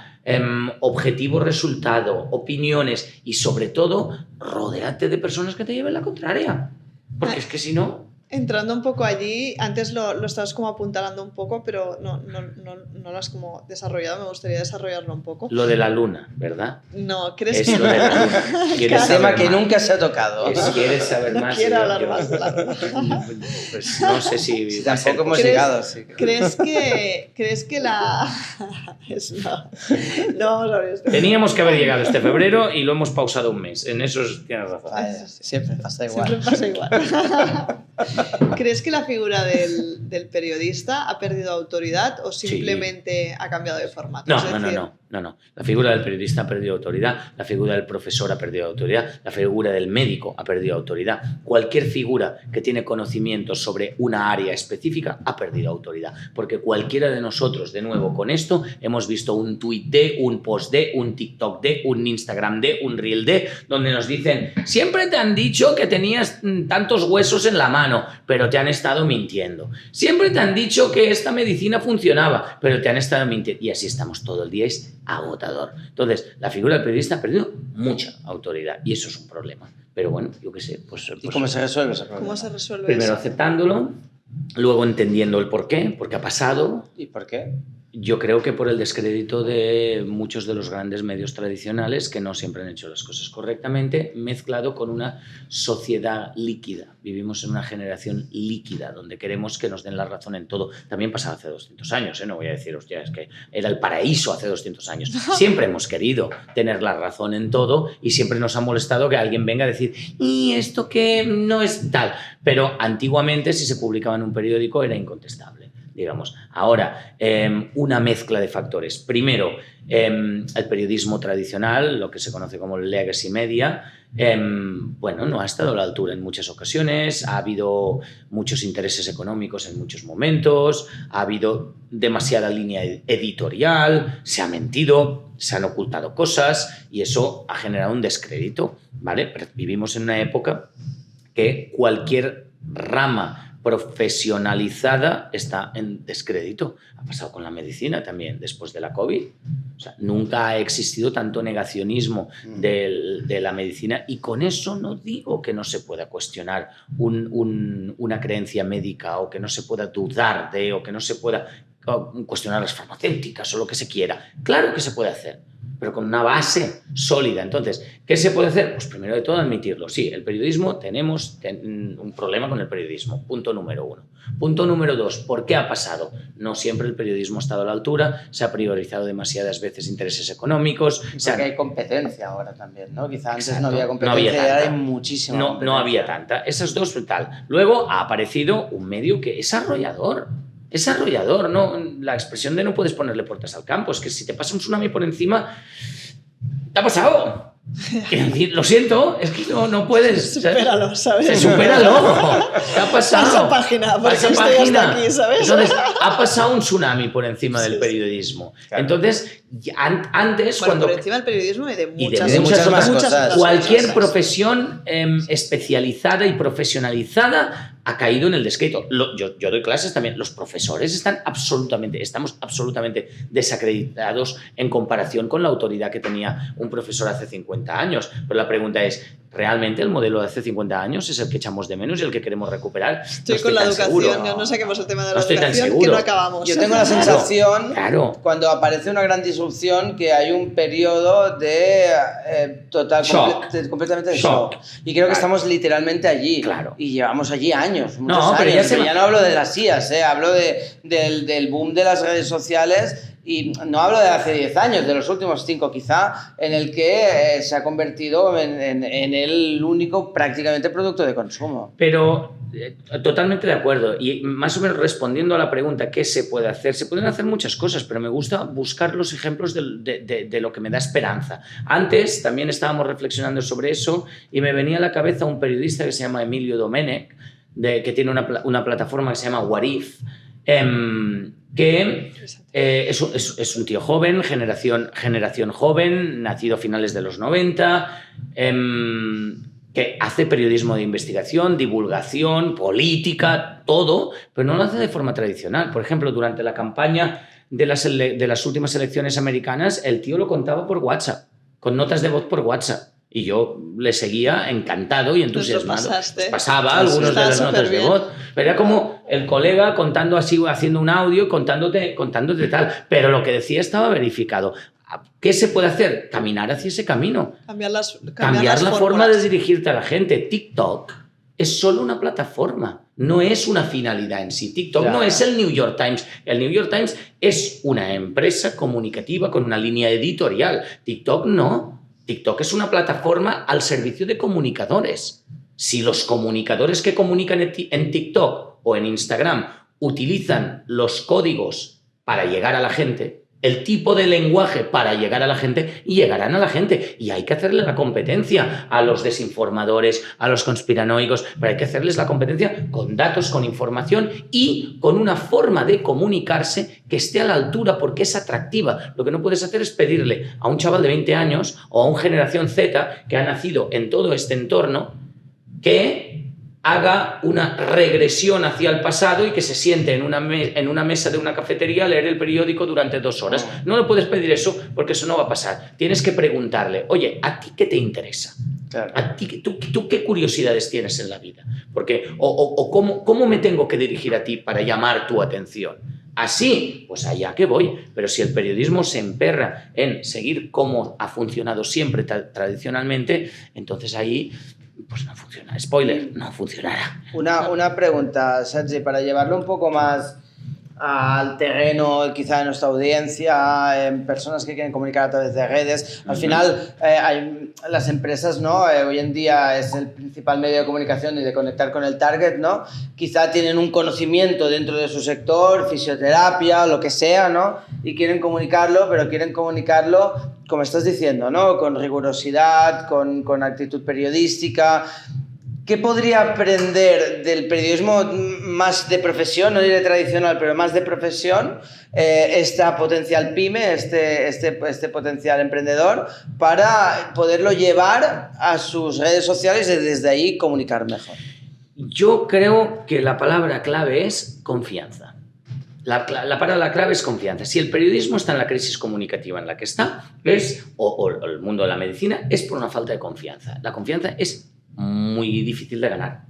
objetivo, resultado, opiniones y sobre todo rodéate de personas que te lleven la contraria. Porque es que si no...
Entrando un poco allí, antes lo estabas como apuntalando un poco, pero no lo has como desarrollado, me gustaría desarrollarlo un poco.
Lo de la luna, ¿verdad?
No, ¿crees
es
que
lo de la luna.
¿Quieres tema que nunca se ha tocado?
¿Quieres saber más?
Quiero hablar más de la luna.
Pues no sé si...
Tampoco hemos llegado. Sí.
¿Crees que la...? No vamos a ver esto.
Teníamos que haber llegado este febrero y lo hemos pausado un mes. En eso tienes razón.
Siempre pasa igual.
Siempre pasa igual. ¿Crees que la figura del periodista ha perdido autoridad o simplemente ha cambiado de formato?
No. La figura del periodista ha perdido autoridad, la figura del profesor ha perdido autoridad, la figura del médico ha perdido autoridad. Cualquier figura que tiene conocimientos sobre una área específica ha perdido autoridad. Porque cualquiera de nosotros, de nuevo, con esto, hemos visto un tuit de, un post de, un TikTok de, un Instagram de, un Reel de, donde nos dicen, siempre te han dicho que tenías tantos huesos en la mano, pero te han estado mintiendo. Siempre te han dicho que esta medicina funcionaba, pero te han estado mintiendo. Y así estamos todo el día, es agotador. Entonces, la figura del periodista ha perdido mucha autoridad y eso es un problema. Pero bueno, yo qué sé.
¿Y cómo se resuelve ese problema?
¿Cómo se resuelve
Primero
eso?
aceptándolo, luego entendiendo el por qué ha pasado.
¿Y por qué?
Yo creo que por el descrédito de muchos de los grandes medios tradicionales que no siempre han hecho las cosas correctamente, mezclado con una sociedad líquida. Vivimos en una generación líquida, donde queremos que nos den la razón en todo. También pasaba hace 200 años, no voy a decir, hostia, es que era el paraíso hace 200 años. Siempre hemos querido tener la razón en todo y siempre nos ha molestado que alguien venga a decir, y esto que no es tal. Pero antiguamente, si se publicaba en un periódico, era incontestable. Digamos. Ahora, una mezcla de factores. Primero, el periodismo tradicional, lo que se conoce como el legacy media, no ha estado a la altura en muchas ocasiones, ha habido muchos intereses económicos en muchos momentos, ha habido demasiada línea editorial, se ha mentido, se han ocultado cosas y eso ha generado un descrédito, ¿vale? Pero vivimos en una época que cualquier rama profesionalizada está en descrédito. Ha pasado con la medicina también después de la COVID. O sea, nunca ha existido tanto negacionismo de la medicina y con eso no digo que no se pueda cuestionar una creencia médica o que no se pueda dudar de o que no se pueda cuestionar las farmacéuticas o lo que se quiera. Claro que se puede hacer, pero con una base sólida. Entonces, ¿qué se puede hacer? Pues primero de todo admitirlo. Sí, el periodismo, tenemos un problema con el periodismo. Punto número 1. Punto número 2, ¿por qué ha pasado? No siempre el periodismo ha estado a la altura, se ha priorizado demasiadas veces intereses económicos.
Porque hay competencia ahora también, ¿no? Quizá antes
Exacto,
no había competencia y ahora hay muchísima competencia.
No había tanta. Esas dos, tal. Luego ha aparecido un medio que es arrollador. Es arrollador, ¿no? La expresión de no puedes ponerle puertas al campo. Es que si te pasa un tsunami por encima, te ha pasado. Quiero decir, lo siento, es que no puedes.
Supéralo, ¿sabes?
Supéralo. ¿Qué ha pasado?
Pasa página, porque
Pasa
estoy hasta aquí, ¿sabes?
Entonces, ha pasado un tsunami por encima del
Sí.
periodismo.
Claro.
Entonces, antes,
Bueno,
cuando...
por encima del periodismo y de
Y
muchas,
de muchas
más
muchas
cosas.
otras
cualquier
cosas.
profesión especializada y profesionalizada ha caído en el descrédito. Yo doy clases también. Los profesores estamos absolutamente desacreditados en comparación con la autoridad que tenía un profesor hace 50 años. Pero la pregunta es, ¿realmente el modelo de hace 50 años es el que echamos de menos y el que queremos recuperar?
Estoy
No
con la
tan
educación,
seguro.
no saquemos el tema de
No
la
estoy tan
educación, que
seguro.
no acabamos.
Yo tengo la sensación,
Claro.
cuando aparece una gran disrupción, que hay un periodo de total,
Shock.
completamente de
Shock.
shock. Y creo que
Claro.
estamos literalmente allí.
Claro.
Y llevamos allí años, muchos
No, pero
años.
ya
Ya no hablo de las IAs, hablo del boom de las redes sociales. Y no hablo de hace 10 años, de los últimos 5 quizá, en el que se ha convertido en el único prácticamente producto de consumo.
Pero totalmente de acuerdo. Y más o menos respondiendo a la pregunta, ¿qué se puede hacer? Se pueden hacer muchas cosas, pero me gusta buscar los ejemplos de lo que me da esperanza. Antes también estábamos reflexionando sobre eso y me venía a la cabeza un periodista que se llama Emilio Domenech, que tiene una plataforma que se llama What If, que es un tío joven, generación joven, nacido a finales de los 90, que hace periodismo de investigación, divulgación, política, todo, pero no lo hace de forma tradicional. Por ejemplo, durante la campaña de las últimas elecciones americanas, el tío lo contaba por WhatsApp, con notas de voz por WhatsApp. Y yo le seguía encantado y entusiasmado. Pasaba algunos de las notas de voz. Pero era como el colega contando así, haciendo un audio, contándote tal. Pero lo que decía estaba verificado. ¿Qué se puede hacer? Caminar hacia ese camino. Cambiar la forma de dirigirte a la gente. TikTok es solo una plataforma, no es una finalidad en sí. TikTok no es el New York Times. El New York Times es una empresa comunicativa con una línea editorial. TikTok no. TikTok es una plataforma al servicio de comunicadores. Si los comunicadores que comunican en TikTok o en Instagram utilizan los códigos para llegar a la gente, el tipo de lenguaje para llegar a la gente, llegarán a la gente. Y hay que hacerle la competencia a los desinformadores, a los conspiranoicos, pero hay que hacerles la competencia con datos, con información y con una forma de comunicarse que esté a la altura porque es atractiva. Lo que no puedes hacer es pedirle a un chaval de 20 años o a un generación Z que ha nacido en todo este entorno que haga una regresión hacia el pasado y que se siente en una mesa de una cafetería a leer el periódico durante 2 horas. No le puedes pedir eso porque eso no va a pasar. Tienes que preguntarle, oye, ¿a ti qué te interesa?
Claro.
¿A ti, tú qué curiosidades tienes en la vida? Porque, ¿cómo me tengo que dirigir a ti para llamar tu atención? Así, pues allá que voy. Pero si el periodismo se emperra en seguir cómo ha funcionado siempre tradicionalmente, entonces ahí pues no funciona. Spoiler, no funcionará.
Una pregunta, Sergi, para llevarlo un poco más al terreno quizá de nuestra audiencia, en personas que quieren comunicar a través de redes. Al final, las empresas, ¿no? Hoy en día es el principal medio de comunicación y de conectar con el target, ¿no? Quizá tienen un conocimiento dentro de su sector, fisioterapia, lo que sea, ¿no? Y quieren comunicarlo, pero quieren comunicarlo, como estás diciendo, ¿no? Con rigurosidad, con actitud periodística. ¿Qué podría aprender del periodismo más de profesión, no diré tradicional, pero más de profesión, esta potencial pyme, este potencial emprendedor, para poderlo llevar a sus redes sociales y desde ahí comunicar mejor?
Yo creo que la palabra clave es confianza. La palabra clave es confianza. Si el periodismo está en la crisis comunicativa en la que está, o el mundo de la medicina, es por una falta de confianza. La confianza es muy difícil de ganar,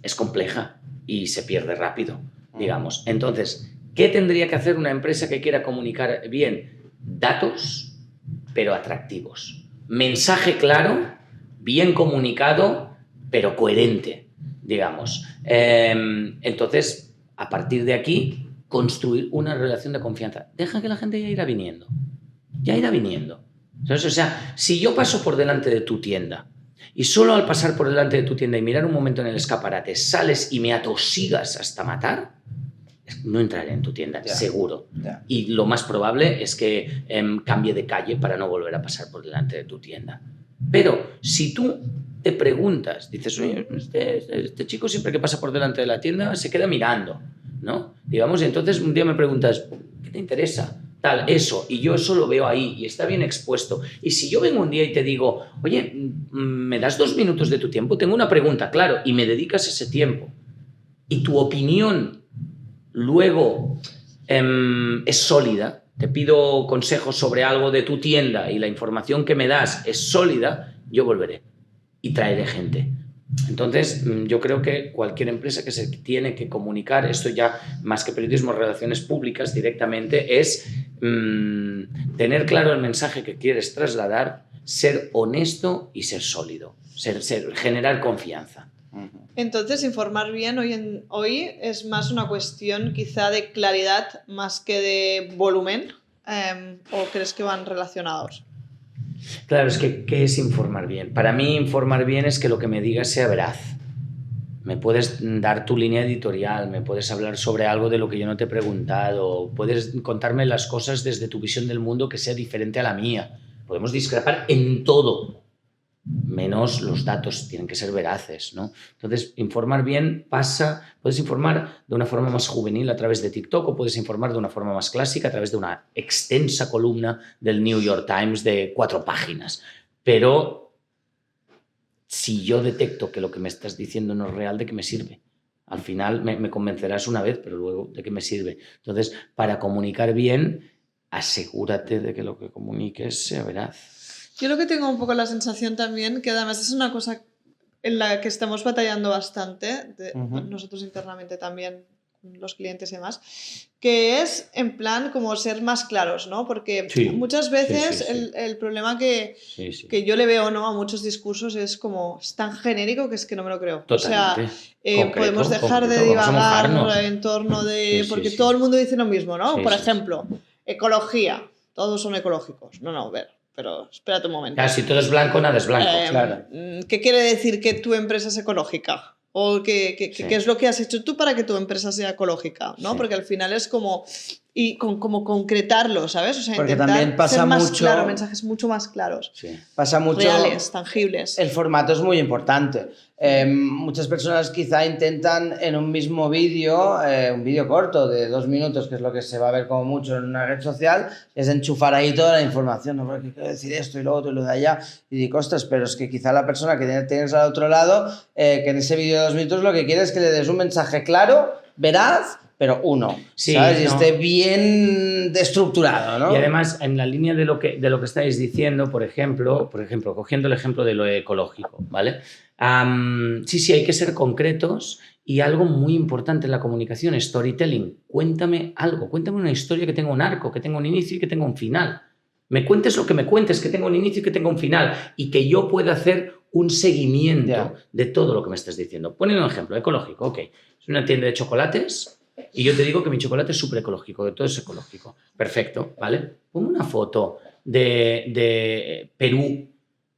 es compleja y se pierde rápido, digamos. Entonces, ¿qué tendría que hacer una empresa que quiera comunicar bien? Datos, pero atractivos. Mensaje claro, bien comunicado, pero coherente, digamos. Entonces, a partir de aquí, construir una relación de confianza. Deja que la gente ya irá viniendo. Ya irá viniendo. ¿Sabes? O sea, si yo paso por delante de tu tienda y solo al pasar por delante de tu tienda y mirar un momento en el escaparate sales y me atosigas hasta matar, no entraré en tu tienda, seguro. Y lo más probable es que cambie de calle para no volver a pasar por delante de tu tienda. Pero si tú te preguntas, dices, oye, este chico siempre que pasa por delante de la tienda se queda mirando, ¿no? Digamos, y entonces un día me preguntas, ¿qué te interesa? Tal, eso, y yo eso lo veo ahí y está bien expuesto. Y si yo vengo un día y te digo, oye, ¿me das 2 minutos de tu tiempo? Tengo una pregunta, claro, y me dedicas ese tiempo. Y tu opinión luego es sólida, te pido consejos sobre algo de tu tienda y la información que me das es sólida, yo volveré y traeré gente. Entonces, yo creo que cualquier empresa que se tiene que comunicar, esto ya más que periodismo, relaciones públicas directamente, es tener claro el mensaje que quieres trasladar, ser honesto y ser sólido, generar confianza.
Entonces, informar bien hoy es más una cuestión quizá de claridad más que de volumen, ¿o crees que van relacionados?
Claro, es que ¿qué es informar bien? Para mí informar bien es que lo que me digas sea veraz. Me puedes dar tu línea editorial, me puedes hablar sobre algo de lo que yo no te he preguntado, puedes contarme las cosas desde tu visión del mundo que sea diferente a la mía. Podemos discrepar en todo, menos los datos tienen que ser veraces, ¿no? Entonces, informar bien pasa, puedes informar de una forma más juvenil a través de TikTok o puedes informar de una forma más clásica a través de una extensa columna del New York Times de 4 páginas. Pero si yo detecto que lo que me estás diciendo no es real, ¿de qué me sirve? Al final me convencerás una vez, pero luego, ¿de qué me sirve? Entonces, para comunicar bien, asegúrate de que lo que comuniques sea veraz.
Yo lo que tengo un poco la sensación también, que además es una cosa en la que estamos batallando bastante, nosotros internamente también, los clientes y demás, que es en plan como ser más claros, ¿no? Porque muchas veces el problema que yo le veo, ¿no?, a muchos discursos es como, es tan genérico que es que no me lo creo.
Totalmente.
O sea, podemos dejar de divagar en torno de... porque todo el mundo dice lo mismo, ¿no? Por ejemplo, ecología, todos son ecológicos. No, a ver. Pero espérate un momento.
Claro, si todo es blanco, nada es blanco. Claro.
¿Qué quiere decir que tu empresa es ecológica? ¿O qué es lo que has hecho tú para que tu empresa sea ecológica? ¿No? Porque al final es como... Y como concretarlo, ¿sabes? O sea,
porque
intentar
también pasa
ser más
mucho...
claro, mensajes mucho más claros.
Sí. Pasa mucho...
Reales, tangibles.
El formato es muy importante. Muchas personas quizá intentan en un mismo vídeo, un vídeo corto de 2 minutos, que es lo que se va a ver como mucho en una red social, es enchufar ahí toda la información, ¿no? Porque quiero decir esto y lo otro y lo de allá, y digo, ostras, pero es que quizá la persona que tienes al otro lado, que en ese vídeo de 2 minutos lo que quiere es que le des un mensaje claro, veraz, pero uno, ¿sabes? Y esté bien estructurado, ¿no?
Y además, en la línea de lo que estáis diciendo, por ejemplo, cogiendo el ejemplo de lo ecológico, ¿vale? Sí, hay que ser concretos y algo muy importante en la comunicación, storytelling. Cuéntame algo, cuéntame una historia que tenga un arco, que tenga un inicio y que tenga un final. Me cuentes lo que me cuentes, que tenga un inicio y que tenga un final y que yo pueda hacer un seguimiento de todo lo que me estás diciendo. Ponle un ejemplo, ecológico, ok. Es una tienda de chocolates y yo te digo que mi chocolate es súper ecológico, que todo es ecológico. Perfecto, ¿vale? Ponme una foto de Perú,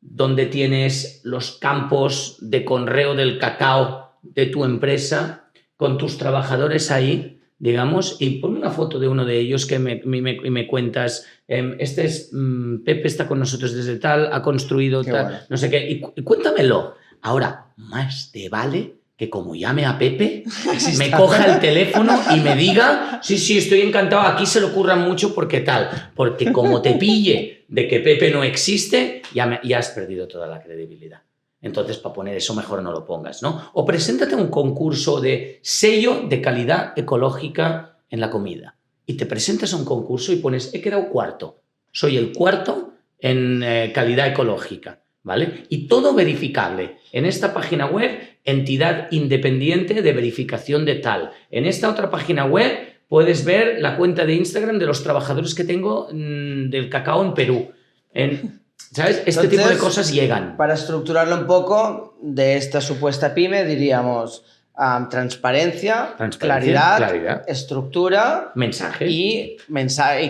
donde tienes los campos de conreo del cacao de tu empresa, con tus trabajadores ahí, digamos, y pon una foto de uno de ellos que me cuentas, Pepe está con nosotros desde tal, ha construido tal, bueno, no sé qué, y cuéntamelo. Ahora, más te vale que como llame a Pepe, me coja el teléfono y me diga, sí, estoy encantado, aquí se le ocurra mucho porque tal, porque como te pille de que Pepe no existe, ya has perdido toda la credibilidad. Entonces, para poner eso, mejor no lo pongas, ¿no? O preséntate a un concurso de sello de calidad ecológica en la comida. Y te presentas a un concurso y pones, he quedado cuarto. Soy el cuarto en calidad ecológica, ¿vale? Y todo verificable. En esta página web, entidad independiente de verificación de tal. En esta otra página web puedes ver la cuenta de Instagram de los trabajadores que tengo del cacao en Perú. ¿Sabes? Este tipo de cosas llegan.
Para estructurarlo un poco, de esta supuesta pyme diríamos transparencia, claridad, estructura,
mensaje
y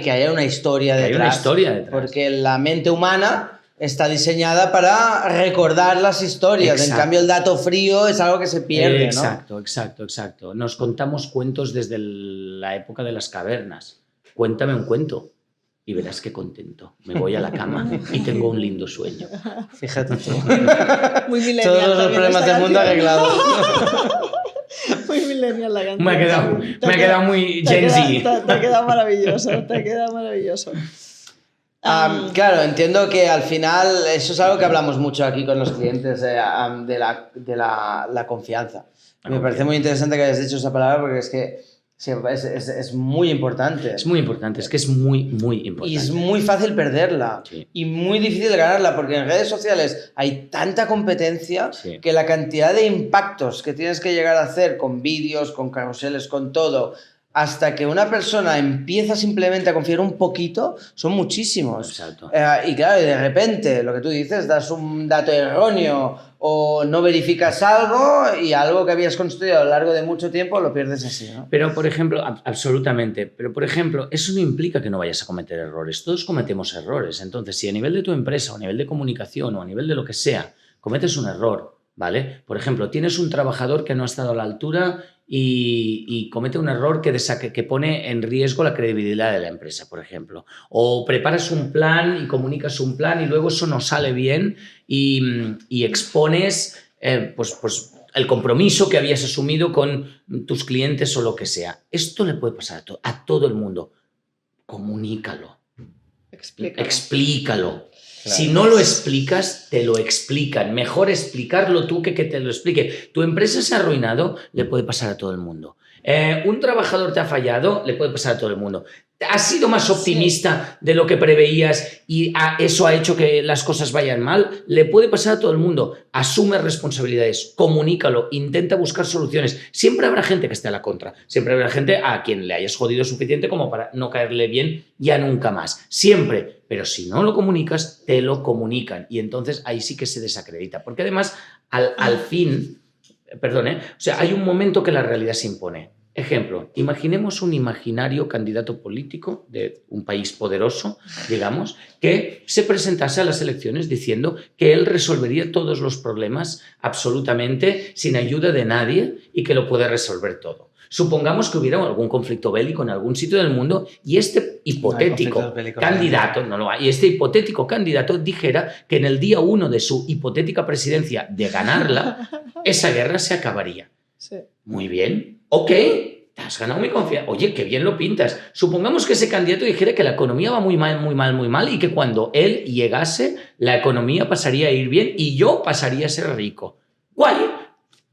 que haya una historia detrás. Porque la mente humana está diseñada para recordar las historias. Exacto. En cambio, el dato frío es algo que se pierde,
exacto, ¿no? Exacto. Nos contamos cuentos desde la época de las cavernas. Cuéntame un cuento. y verás qué contento. Me voy a la cama y tengo un lindo sueño.
Fíjate tú.
Muy millennial.
Todos los
también
problemas
esta
del mundo
canción.
arreglados.
Muy millennial la canción.
Me ha quedado muy Gen Z.
Te ha quedado maravilloso, te ha quedado maravilloso.
Claro, entiendo que al final eso es algo que hablamos mucho aquí con los clientes de la confianza. Me parece muy interesante que hayas dicho esa palabra porque es que sí, es muy importante.
Es muy importante, es que es muy, muy importante.
Y es muy fácil perderla
Sí.
y muy difícil ganarla porque en redes sociales hay tanta competencia
Sí.
que la cantidad de impactos que tienes que llegar a hacer con vídeos, con carruseles, con todo, hasta que una persona empieza simplemente a confiar un poquito, son muchísimos.
Exacto.
Y claro, de repente, lo que tú dices, das un dato erróneo o no verificas algo y algo que habías construido a lo largo de mucho tiempo lo pierdes así, ¿no?
Pero, por ejemplo, absolutamente, pero por ejemplo, eso no implica que no vayas a cometer errores. Todos cometemos errores. Entonces, si a nivel de tu empresa o a nivel de comunicación o a nivel de lo que sea, cometes un error, ¿vale? Por ejemplo, tienes un trabajador que no ha estado a la altura y comete un error que pone en riesgo la credibilidad de la empresa, por ejemplo. O preparas un plan y comunicas un plan y luego eso no sale bien y expones pues el compromiso que habías asumido con tus clientes o lo que sea. Esto le puede pasar a todo el mundo. Comunícalo. Explícalo.
Claro.
Si no lo explicas, te lo explican. Mejor explicarlo tú que te lo explique. Tu empresa se ha arruinado, le puede pasar a todo el mundo. Un trabajador te ha fallado, le puede pasar a todo el mundo. ¿Has sido más optimista de lo que preveías y eso ha hecho que las cosas vayan mal? Le puede pasar a todo el mundo. Asume responsabilidades, comunícalo, intenta buscar soluciones. Siempre habrá gente que esté a la contra. Siempre habrá gente a quien le hayas jodido suficiente como para no caerle bien ya nunca más. Siempre. Pero si no lo comunicas, te lo comunican. Y entonces ahí sí que se desacredita. Porque además, al fin... Perdón, o sea, hay un momento que la realidad se impone. Ejemplo, imaginemos un imaginario candidato político de un país poderoso, digamos, que se presentase a las elecciones diciendo que él resolvería todos los problemas absolutamente sin ayuda de nadie y que lo puede resolver todo. Supongamos que hubiera algún conflicto bélico en algún sitio del mundo y este hipotético candidato, no lo hay, y este hipotético candidato dijera que en el día 1 de su hipotética presidencia de ganarla, esa guerra se acabaría.
Sí.
Muy bien, ok, te has ganado mi confianza. Oye, qué bien lo pintas. Supongamos que ese candidato dijera que la economía va muy mal, muy mal, muy mal y que cuando él llegase, la economía pasaría a ir bien y yo pasaría a ser rico. Guay.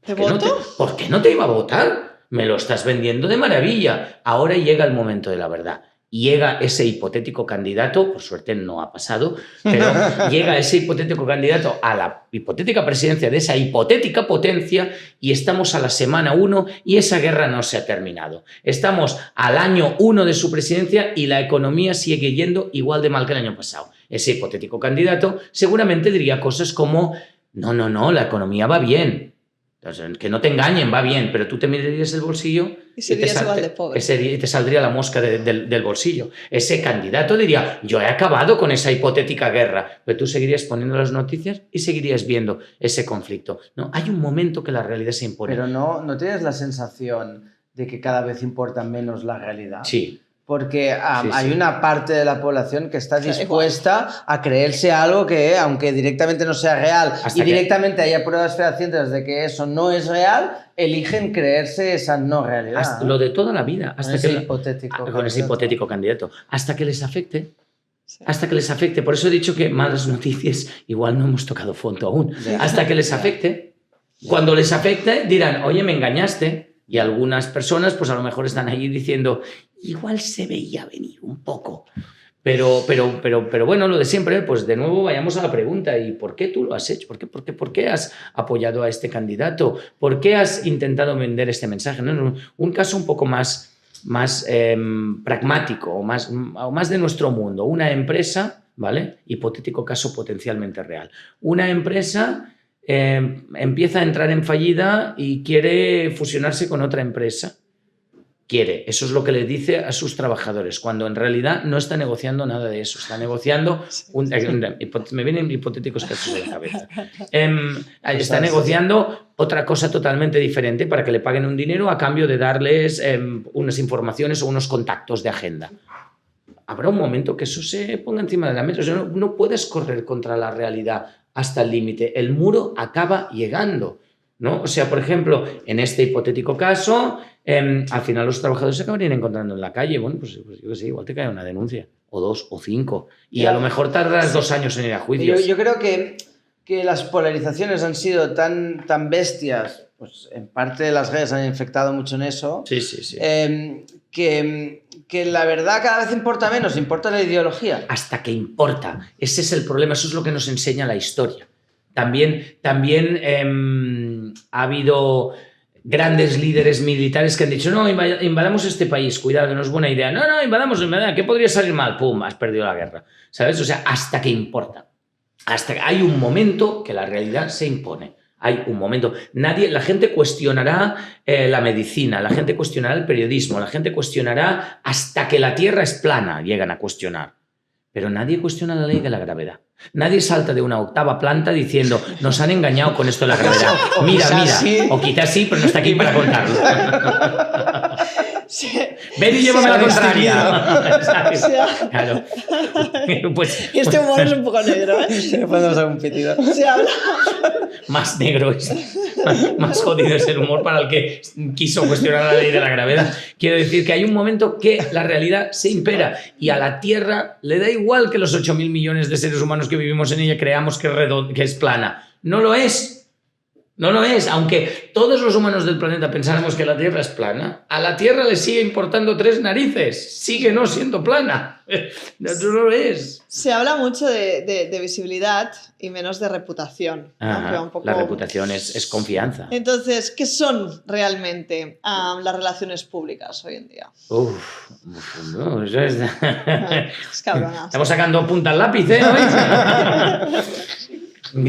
¿Te voto?
¿Por qué no te iba a votar? Me lo estás vendiendo de maravilla. Ahora llega el momento de la verdad. Llega ese hipotético candidato, por suerte no ha pasado, pero llega ese hipotético candidato a la hipotética presidencia de esa hipotética potencia y estamos a la semana 1 y esa guerra no se ha terminado. Estamos al año 1 de su presidencia y la economía sigue yendo igual de mal que el año pasado. Ese hipotético candidato seguramente diría cosas como no, la economía va bien. Entonces, que no te engañen, va bien, pero tú te mirarías el bolsillo
y serías igual de pobre.
Y te saldría la mosca del bolsillo. Ese candidato diría, yo he acabado con esa hipotética guerra, pero tú seguirías poniendo las noticias y seguirías viendo ese conflicto. ¿No? Hay un momento que la realidad se impone.
Pero no tienes la sensación de que cada vez importa menos la realidad.
Sí.
Porque hay una parte de la población que está dispuesta a creerse algo que, aunque directamente no sea real directamente haya pruebas fehacientes de que eso no es real, eligen creerse esa no realidad.
Lo de toda la vida.
Hasta con
ese hipotético candidato. Hasta que les afecte. Sí. Hasta que les afecte. Por eso he dicho que malas noticias igual no hemos tocado fondo aún. Hasta que les afecte. Cuando les afecte dirán, oye, me engañaste. Y algunas personas pues a lo mejor están ahí diciendo, igual se veía venir un poco. Pero bueno, lo de siempre, pues de nuevo vayamos a la pregunta. ¿Y por qué tú lo has hecho? ¿Por qué has apoyado a este candidato? ¿Por qué has intentado vender este mensaje? ¿No? Un caso un poco más pragmático o más de nuestro mundo. Una empresa, ¿vale? Hipotético caso potencialmente real. Una empresa empieza a entrar en fallida y quiere fusionarse con otra empresa. Eso es lo que le dice a sus trabajadores, cuando en realidad no está negociando nada de eso, está negociando, me vienen hipotéticos casos de la cabeza, está negociando otra cosa totalmente diferente para que le paguen un dinero a cambio de darles unas informaciones o unos contactos de agenda. habrá un momento que eso se ponga encima de la mesa. O sea, no puedes correr contra la realidad hasta el límite. El muro acaba llegando, ¿no? O sea, por ejemplo, en este hipotético caso, al final los trabajadores se acabarían encontrando en la calle. Bueno, pues yo qué sé, igual te cae una denuncia, o 2 o 5, y a lo mejor tardas 2 años en ir a juicio.
Yo creo que las polarizaciones han sido tan bestias, pues en parte las redes han infectado mucho en eso,
Sí.
que la verdad cada vez importa menos, importa la ideología.
Hasta que importa. Ese es el problema, eso es lo que nos enseña la historia. También ha habido grandes líderes militares que han dicho, no, invadamos este país, cuidado, no es buena idea. No, invadamos, ¿qué podría salir mal? ¡Pum! Has perdido la guerra. ¿Sabes? O sea, hasta que importa. Hasta que hay un momento que la realidad se impone. Hay un momento. La gente cuestionará la medicina, la gente cuestionará el periodismo, la gente cuestionará hasta que la Tierra es plana, llegan a cuestionar. Pero nadie cuestiona la ley de la gravedad. Nadie salta de una 8ª planta diciendo, nos han engañado con esto de la gravedad. Mira.
Sí.
O quizás sí, pero no está aquí para contarlo.
Sí.
Ven y llévame la contraria. ¿Sabes?
Sí.
Claro. Pues,
Y este humor es un poco negro, ¿eh?
Podemos hacer un pitido.
Se habla.
más negro es, más jodido es el humor para el que quiso cuestionar la ley de la gravedad. Quiero decir que hay un momento que la realidad se impera y a la Tierra le da igual que los 8.000 millones de seres humanos que vivimos en ella creamos que es plana. No lo es. No lo es. Aunque todos los humanos del planeta pensáramos que la Tierra es plana, a la Tierra le sigue importando 3 narices. Sigue no siendo plana. No lo es.
Se habla mucho de visibilidad y menos de reputación. ¿No? Que va un poco...
La reputación es confianza.
Entonces, ¿qué son realmente las relaciones públicas hoy en día?
No, eso es...
Es cabrona.
Estamos sacando punta al lápiz, ¿eh?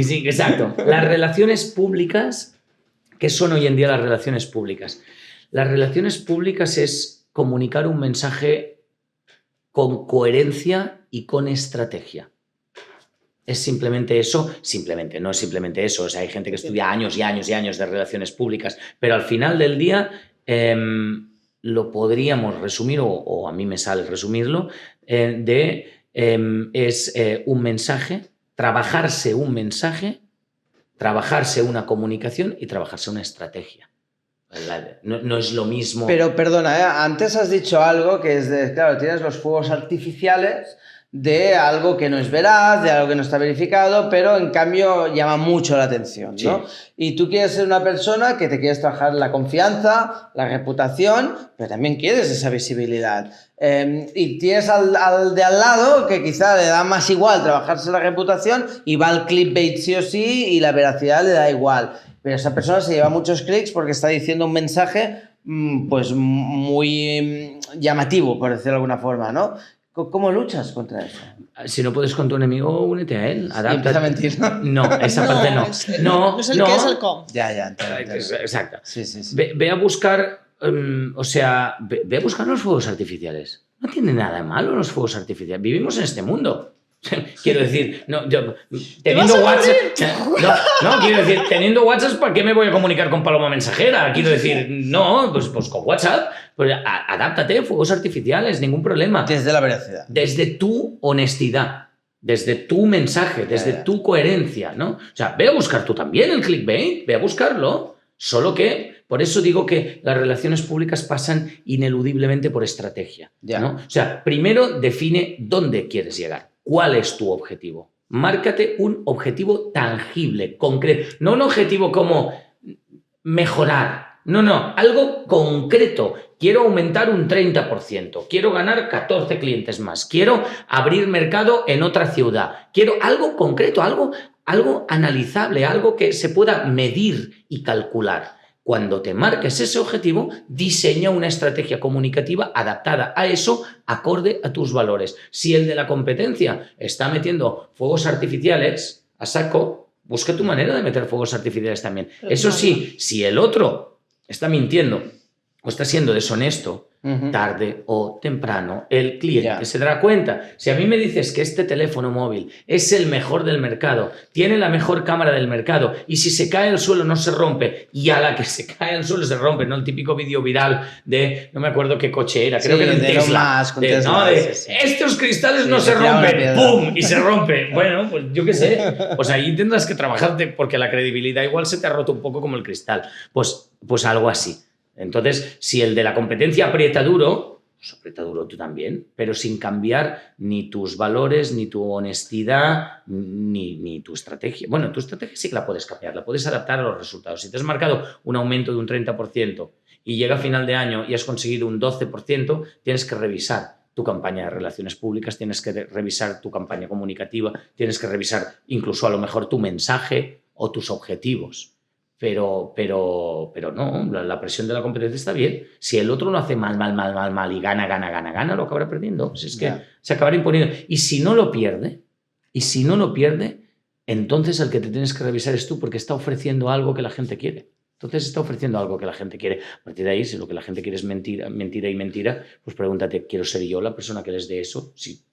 Sí, exacto. Las relaciones públicas, ¿qué son hoy en día las relaciones públicas? Las relaciones públicas es comunicar un mensaje con coherencia y con estrategia. Es simplemente eso, no es simplemente eso. O sea, hay gente que estudia años y años y años de relaciones públicas, pero al final del día lo podríamos resumir, o a mí me sale resumirlo, es un mensaje, trabajarse un mensaje, trabajarse una comunicación y trabajarse una estrategia. No es lo mismo.
Pero perdona, antes has dicho algo que es claro, tienes los fuegos artificiales de algo que no es veraz, de algo que no está verificado, pero en cambio llama mucho la atención, ¿no? Sí. Y tú quieres ser una persona que te quieres trabajar la confianza, la reputación, pero también quieres esa visibilidad. Y tienes al de al lado que quizá le da más igual trabajarse la reputación y va al clickbait sí o sí y la veracidad le da igual. Pero esa persona se lleva muchos clics porque está diciendo un mensaje pues muy llamativo, por decirlo de alguna forma, ¿no? ¿Cómo luchas contra eso?
Si no puedes con tu enemigo, únete a él.
Y empieza a mentir, ¿no?
No, esa parte no.
No es el que es el com.
Ya.
Exacto.
Sí.
Ve a buscar, ve a buscar los fuegos artificiales. No tiene nada de malo los fuegos artificiales. Vivimos en este mundo. Quiero decir, teniendo WhatsApp, quiero decir, teniendo WhatsApp, ¿para qué me voy a comunicar con paloma mensajera? Quiero decir, no, pues con WhatsApp, pues adáptate, fuegos artificiales, ningún problema.
Desde la veracidad.
Desde tu honestidad, desde tu mensaje, desde tu coherencia, ¿no? O sea, ve a buscar tú también el clickbait, ve a buscarlo, solo que... Por eso digo que las relaciones públicas pasan ineludiblemente por estrategia, ¿no? O sea, primero define dónde quieres llegar. ¿Cuál es tu objetivo? Márcate un objetivo tangible, concreto. No un objetivo como mejorar. No, algo concreto. Quiero aumentar un 30%. Quiero ganar 14 clientes más. Quiero abrir mercado en otra ciudad. Quiero algo concreto, algo analizable, algo que se pueda medir y calcular. Cuando te marques ese objetivo, diseña una estrategia comunicativa adaptada a eso, acorde a tus valores. Si el de la competencia está metiendo fuegos artificiales a saco, busca tu manera de meter fuegos artificiales también. Eso sí, si el otro está mintiendo o está siendo deshonesto, Tarde o temprano el cliente
Ya.
se dará cuenta. Si a mí me dices que este teléfono móvil es el mejor del mercado, tiene la mejor cámara del mercado y si se cae al suelo no se rompe y a la que se cae al suelo se rompe, ¿no? El típico vídeo viral de, no me acuerdo qué coche era, creo que era un
de
Tesla.
Elon Musk, con
De,
Tesla,
¿no? De,
sí.
estos cristales
Sí,
no
se
se
tira una
rompen,
piedra.
¡pum! Y se rompe. Bueno, pues yo qué sé. Pues ahí tendrás que trabajarte porque la credibilidad igual se te ha roto un poco como el cristal. Pues algo así. Entonces, si el de la competencia aprieta duro, pues aprieta duro tú también, pero sin cambiar ni tus valores, ni tu honestidad, ni tu estrategia. Bueno, tu estrategia sí que la puedes cambiar, la puedes adaptar a los resultados. Si te has marcado un aumento de un 30% y llega a final de año y has conseguido un 12%, tienes que revisar tu campaña de relaciones públicas, tienes que revisar tu campaña comunicativa, tienes que revisar incluso a lo mejor tu mensaje o tus objetivos. Pero no, la presión de la competencia está bien. Si el otro lo hace mal y gana, lo acabará perdiendo. Pues es que se acabará imponiendo. Y si no lo pierde, entonces el que te tienes que revisar es tú porque está ofreciendo algo que la gente quiere. Entonces está ofreciendo algo que la gente quiere. A partir de ahí, si lo que la gente quiere es mentira, pues pregúntate, ¿quiero ser yo la persona que les dé eso? Si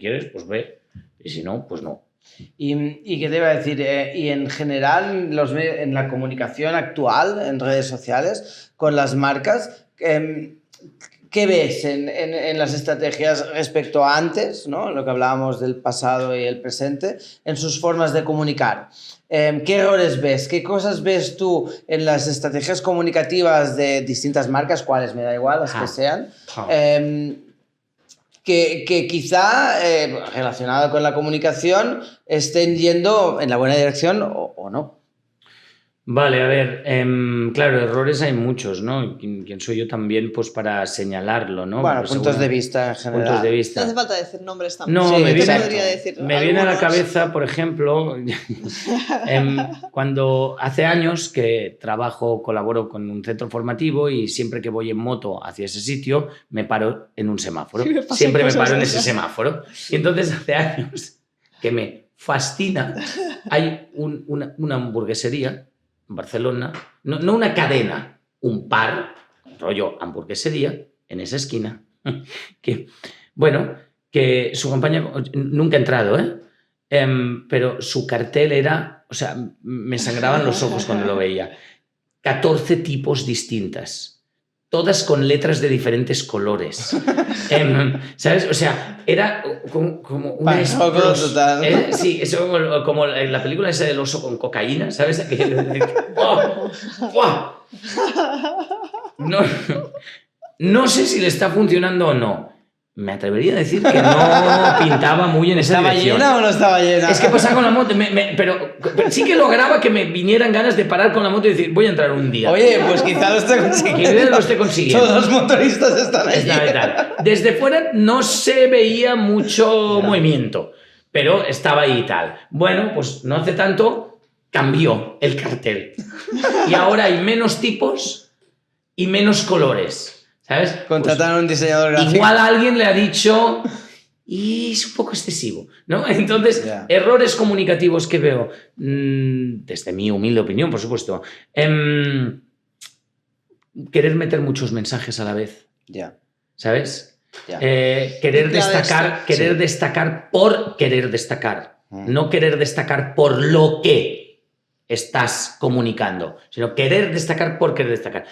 quieres, pues ve. Y si no, pues no.
¿Y qué te iba a decir? Y en general, en la comunicación actual, en redes sociales, con las marcas, ¿qué ves en las estrategias respecto a antes, ¿no? Lo que hablábamos del pasado y el presente, en sus formas de comunicar? ¿Qué errores ves? ¿Qué cosas ves tú en las estrategias comunicativas de distintas marcas, cuáles me da igual, las que sean? Que quizá relacionado con la comunicación estén yendo en la buena dirección o no.
Vale, a ver, claro, errores hay muchos, ¿no? ¿Quién soy yo también pues para señalarlo, ¿no?
Bueno,
Pues
puntos de vista en general.
Puntos de
No
vista.
hace falta decir nombres tampoco.
No,
Sí,
me viene a la
algunos.
cabeza, por ejemplo, cuando hace años que colaboro con un centro formativo y siempre que voy en moto hacia ese sitio me paro en un semáforo. Siempre me paro en ese semáforo. Y entonces hace años que me fascina. Hay una hamburguesería en Barcelona, no una cadena, un bar, rollo hamburguesería, en esa esquina, que su campaña, nunca he entrado, pero su cartel era, o sea, me sangraban los ojos cuando lo veía, 14 tipos distintas, todas con letras de diferentes colores. ¿Sabes? O sea, era como una explosión.
Total.
Sí, eso como en la película esa del oso con cocaína, ¿sabes? ¡Oh! ¡Oh! No sé si le está funcionando o no. Me atrevería a decir que no pintaba muy en esa dirección.
¿Estaba llena o no estaba llena?
Es que pasaba con la moto, pero sí que lograba que me vinieran ganas de parar con la moto y decir, voy a entrar un día.
Oye, pues quizá lo esté consiguiendo.
Quizá lo esté consiguiendo.
Todos los motoristas están ahí.
Desde fuera no se veía mucho movimiento, pero estaba ahí y tal. Bueno, pues no hace tanto cambió el cartel. Y ahora hay menos tipos y menos colores. ¿Sabes?
Contrataron a un diseñador gráfico.
Igual alguien le ha dicho, y es un poco excesivo, ¿no? Entonces, errores comunicativos que veo, desde mi humilde opinión, por supuesto, querer meter muchos mensajes a la vez, ¿sabes? Querer destacar por querer destacar, no querer destacar por lo que estás comunicando, sino querer destacar por querer destacar.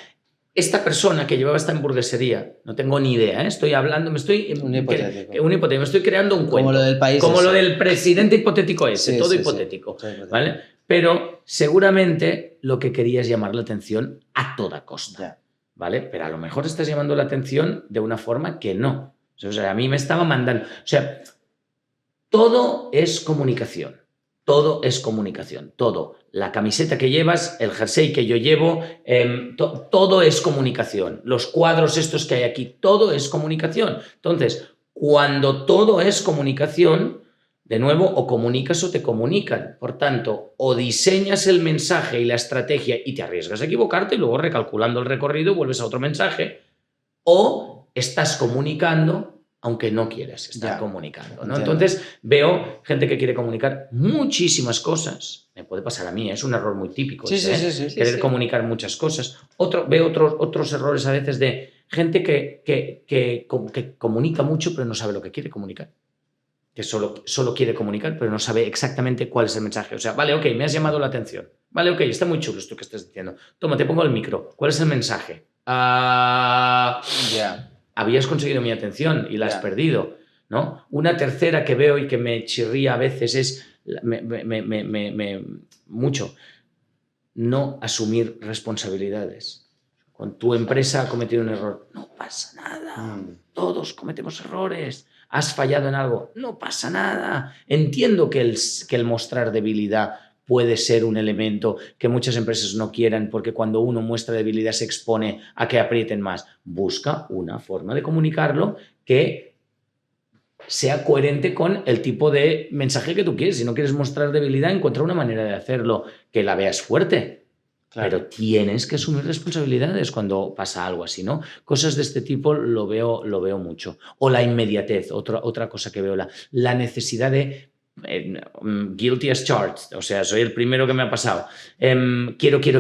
Esta persona que llevaba esta hamburguesería, no tengo ni idea, estoy hablando, me estoy creando un cuento.
Como lo del país.
Como lo del presidente hipotético ese, todo hipotético. ¿Vale? Pero seguramente lo que quería es llamar la atención a toda costa. ¿Vale? Pero a lo mejor estás llamando la atención de una forma que no. O sea, a mí me estaba mandando... O sea, todo es comunicación. Todo es comunicación, todo. La camiseta que llevas, el jersey que yo llevo, todo es comunicación. Los cuadros estos que hay aquí, todo es comunicación. Entonces, cuando todo es comunicación, de nuevo, o comunicas o te comunican. Por tanto, o diseñas el mensaje y la estrategia y te arriesgas a equivocarte y luego recalculando el recorrido vuelves a otro mensaje, o estás comunicando aunque no quieras estar comunicando, ¿no? Entonces veo gente que quiere comunicar muchísimas cosas. Me puede pasar a mí, es un error muy típico. Querer comunicar muchas cosas. Veo otros errores a veces de gente que comunica mucho pero no sabe lo que quiere comunicar. Que solo quiere comunicar pero no sabe exactamente cuál es el mensaje. O sea, vale, ok, me has llamado la atención. Vale, ok, está muy chulo esto que estás diciendo. Toma, te pongo el micro. ¿Cuál es el mensaje? Habías conseguido mi atención y la has perdido, ¿no? Una tercera que veo y que me chirría a veces es mucho no asumir responsabilidades. Cuando tu empresa ha cometido un error, no pasa nada. Todos cometemos errores. Has fallado en algo, no pasa nada. Entiendo que el mostrar debilidad puede ser un elemento que muchas empresas no quieran porque cuando uno muestra debilidad se expone a que aprieten más. Busca una forma de comunicarlo que sea coherente con el tipo de mensaje que tú quieres. Si no quieres mostrar debilidad, encuentra una manera de hacerlo que la veas fuerte. Claro. Pero tienes que asumir responsabilidades cuando pasa algo así, ¿no? Cosas de este tipo lo veo mucho. O la inmediatez, otra cosa que veo, la necesidad de guilty as charged, o sea, soy el primero que me ha pasado. Quiero, que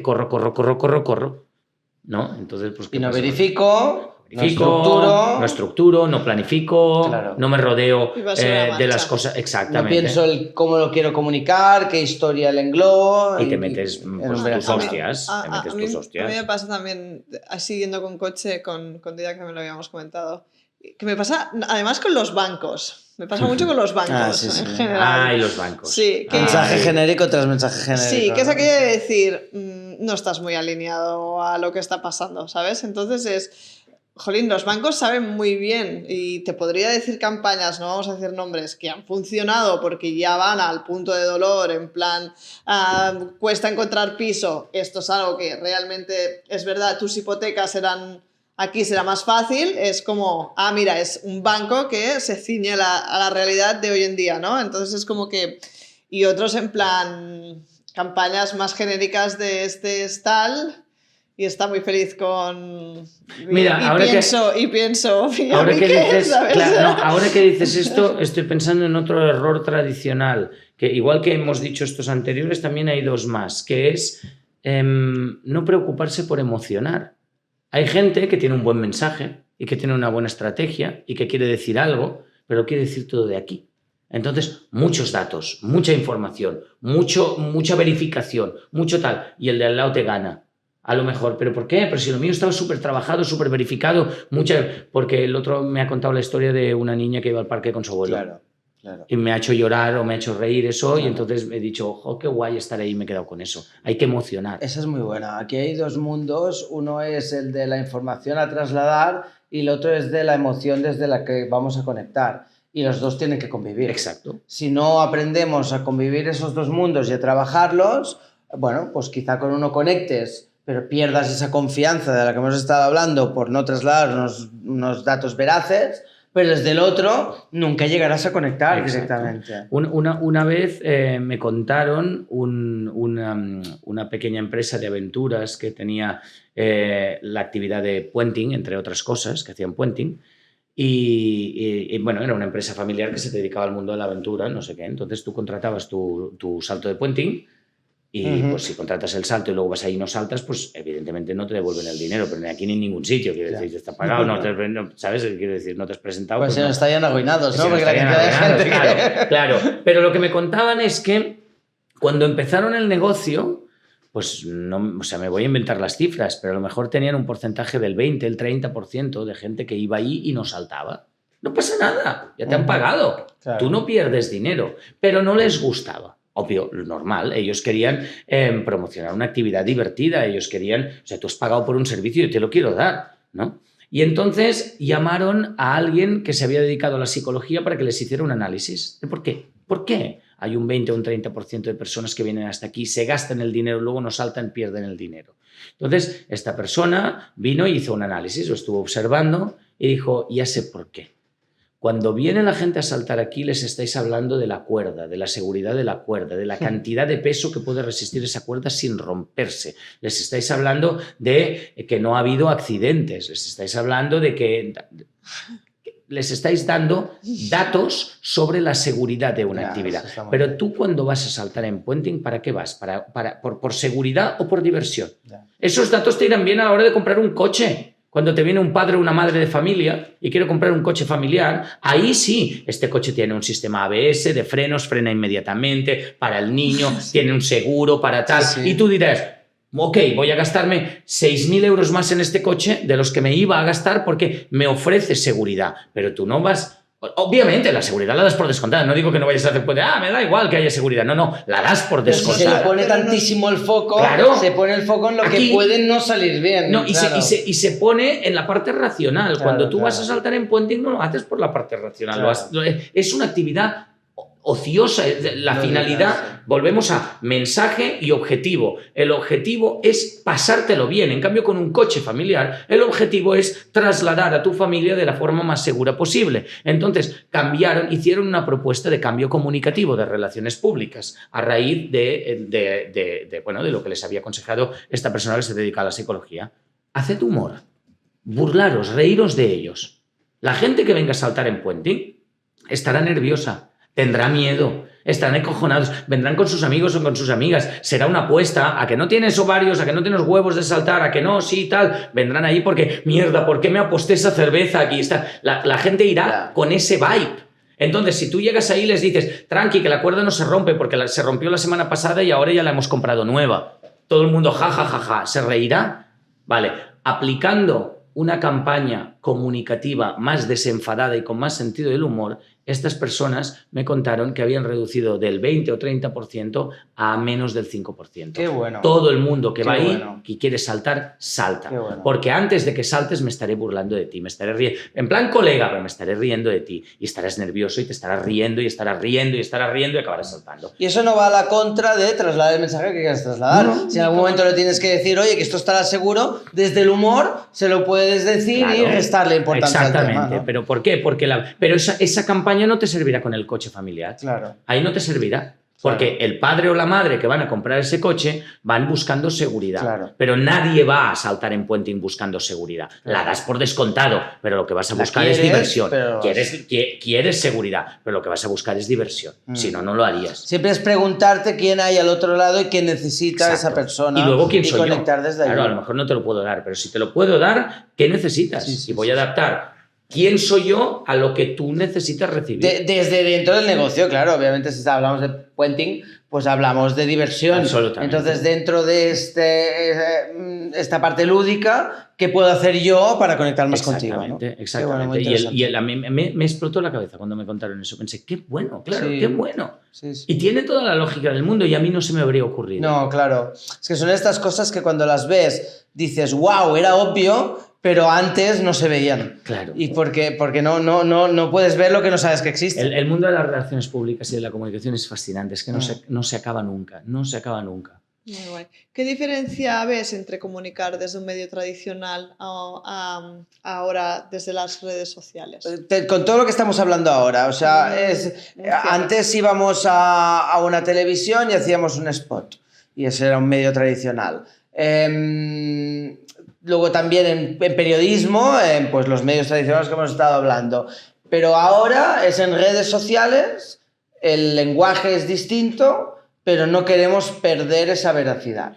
corro, ¿no? Entonces, pues,
y no
pasa?
verifico,
no estructuro, no planifico,
claro.
No me rodeo de las cosas. Exactamente.
No pienso cómo lo quiero comunicar, qué historia le englobo.
Y te metes tus hostias. A
mí me pasa también, siguiendo con coche, con Dida, que me lo habíamos comentado, que me pasa además con los bancos. Me pasa mucho con los bancos en general.
Y los bancos.
Sí,
mensaje genérico tras mensaje genérico.
Sí, que eso quiere decir, no estás muy alineado a lo que está pasando, ¿sabes? Entonces jolín, los bancos saben muy bien y te podría decir campañas, no vamos a decir nombres, que han funcionado porque ya van al punto de dolor, en plan, cuesta encontrar piso. Esto es algo que realmente es verdad, tus hipotecas aquí será más fácil, es como, mira, es un banco que se ciñe a la realidad de hoy en día, ¿no? Entonces es como que, y otros en plan, campañas más genéricas de este es tal... Y está muy feliz con...
Mira, ahora que dices esto, estoy pensando en otro error tradicional, que igual que hemos dicho estos anteriores, también hay dos más, que es no preocuparse por emocionar. Hay gente que tiene un buen mensaje y que tiene una buena estrategia y que quiere decir algo, pero quiere decir todo de aquí. Entonces, muchos datos, mucha información, mucha verificación, mucho tal, y el de al lado te gana. A lo mejor, ¿pero por qué? Pero si lo mío estaba súper trabajado, súper verificado, porque el otro me ha contado la historia de una niña que iba al parque con su abuelo.
Claro.
Y me ha hecho llorar o me ha hecho reír eso, y entonces he dicho, ojo, qué guay estar ahí, y me he quedado con eso. Hay que emocionar.
Esa es muy buena. Aquí hay dos mundos, uno es el de la información a trasladar y el otro es de la emoción desde la que vamos a conectar. Y los dos tienen que convivir.
Exacto.
Si no aprendemos a convivir esos dos mundos y a trabajarlos, bueno, pues quizá con uno conectes, pero pierdas esa confianza de la que hemos estado hablando por no trasladar unos datos veraces, pero desde el otro nunca llegarás a conectar. Exacto. Directamente.
Una vez me contaron una pequeña empresa de aventuras que tenía la actividad de puenting, entre otras cosas, que hacían puenting, y bueno, era una empresa familiar que se dedicaba al mundo de la aventura, no sé qué. Entonces tú contratabas tu salto de puenting. Y pues si contratas el salto y luego vas ahí y no saltas, pues evidentemente no te devuelven el dinero, pero ni aquí ni en ningún sitio, quiero decir, está pagado, ¿sabes? Quiero decir, no te has presentado.
Pues se nos estarían arruinados, ¿no?
Porque la cantidad de gente... Claro, pero lo que me contaban es que cuando empezaron el negocio, pues no, o sea, me voy a inventar las cifras, pero a lo mejor tenían un porcentaje del 20, el 30% de gente que iba ahí y no saltaba. No pasa nada, ya te han pagado. Claro. Tú no pierdes dinero, pero no les gustaba. Obvio, lo normal, ellos querían promocionar una actividad divertida, ellos querían, o sea, tú has pagado por un servicio y te lo quiero dar, ¿no? Y entonces llamaron a alguien que se había dedicado a la psicología para que les hiciera un análisis. ¿Por qué? ¿Por qué hay un 20 o un 30% de personas que vienen hasta aquí, se gastan el dinero, luego no saltan, pierden el dinero? Entonces, esta persona vino y hizo un análisis, lo estuvo observando y dijo, ya sé por qué. Cuando viene la gente a saltar aquí, les estáis hablando de la cuerda, de la seguridad de la cuerda, de la cantidad de peso que puede resistir esa cuerda sin romperse. Les estáis hablando de que no ha habido accidentes, les estáis hablando de que les estáis dando datos sobre la seguridad de una actividad. Pero tú cuando vas a saltar en puenting, ¿para qué vas? ¿Por seguridad o por diversión? Esos datos te irán bien a la hora de comprar un coche. Cuando te viene un padre o una madre de familia y quiere comprar un coche familiar, ahí sí, este coche tiene un sistema ABS de frenos, frena inmediatamente, para el niño, tiene un seguro, para tal. Y tú dirás, ok, voy a gastarme 6.000 euros más en este coche de los que me iba a gastar porque me ofrece seguridad. Pero tú no vas... Obviamente, la seguridad la das por descontada. No digo que no vayas a hacer... me da igual que haya seguridad. No, la das por descontada.
Si se le pone tantísimo el foco, se pone el foco en lo que puede no salir bien.
No, y se pone en la parte racional. Cuando tú vas a saltar en puenting, no lo haces por la parte racional. Es una actividad ociosa. La finalidad, volvemos a mensaje y objetivo. El objetivo es pasártelo bien. En cambio, con un coche familiar, el objetivo es trasladar a tu familia de la forma más segura posible. Entonces, hicieron una propuesta de cambio comunicativo de relaciones públicas a raíz de lo que les había aconsejado esta persona que se dedica a la psicología. Haced humor, burlaros, reíros de ellos. La gente que venga a saltar en puenting estará nerviosa, tendrá miedo, estarán encojonados, vendrán con sus amigos o con sus amigas, será una apuesta a que no tienes ovarios, a que no tienes huevos de saltar, a que no, sí, tal, vendrán ahí porque, mierda, ¿por qué me aposté esa cerveza aquí? La gente irá con ese vibe. Entonces, si tú llegas ahí y les dices, tranqui, que la cuerda no se rompe porque se rompió la semana pasada y ahora ya la hemos comprado nueva. Todo el mundo, ja, ¿se reirá? Vale, aplicando una campaña comunicativa más desenfadada y con más sentido del humor, estas personas me contaron que habían reducido del 20 o 30% a menos del 5%.
Qué bueno.
Todo el mundo que va ahí y quiere saltar, salta.
Bueno.
Porque antes de que saltes me estaré burlando de ti, me estaré riendo. En plan colega, pero me estaré riendo de ti. Y estarás nervioso y te estarás riendo y estarás riendo y estarás riendo y acabarás saltando.
Y eso no va a la contra de trasladar el mensaje que quieras trasladar. Si en algún momento le tienes que decir, oye, que esto estará seguro, desde el humor se lo puedes decir y restarle importancia al tema.
Exactamente. ¿Pero por qué? Porque esa campaña no te servirá con el coche familiar.
Claro.
Ahí no te servirá. Porque el padre o la madre que van a comprar ese coche van buscando seguridad.
Claro.
Pero nadie va a saltar en puenting buscando seguridad. La das por descontado, pero lo que vas a buscar es diversión.
Pero...
Quieres seguridad, pero lo que vas a buscar es diversión. Si no, no lo harías.
Siempre es preguntarte quién hay al otro lado y qué necesita esa persona.
Y luego quién soy
conectar
yo.
Desde ahí.
Claro, a lo mejor no te lo puedo dar, pero si te lo puedo dar, ¿qué necesitas? Y voy a adaptar quién soy yo a lo que tú necesitas recibir.
Desde dentro del negocio, claro. Obviamente, si hablamos de puenting, pues hablamos de diversión.
Absolutamente.
Entonces, dentro de esta parte lúdica, ¿qué puedo hacer yo para conectar más contigo? ¿No?
Exactamente. A mí me explotó la cabeza cuando me contaron eso. Pensé, qué bueno, claro, qué bueno.
Sí.
Y tiene toda la lógica del mundo y a mí no se me habría ocurrido.
No, claro. Es que son estas cosas que cuando las ves dices, wow, era obvio, pero antes no se veían.
Claro.
Y porque no puedes ver lo que no sabes que existe.
El mundo de las relaciones públicas y de la comunicación es fascinante. Es que no se acaba nunca. No se acaba nunca.
Muy guay. ¿Qué diferencia ves entre comunicar desde un medio tradicional a ahora desde las redes sociales?
Con todo lo que estamos hablando ahora, o sea, antes íbamos a una televisión y hacíamos un spot, y ese era un medio tradicional. Luego también en periodismo, pues los medios tradicionales que hemos estado hablando. Pero ahora es en redes sociales, el lenguaje es distinto, pero no queremos perder esa veracidad.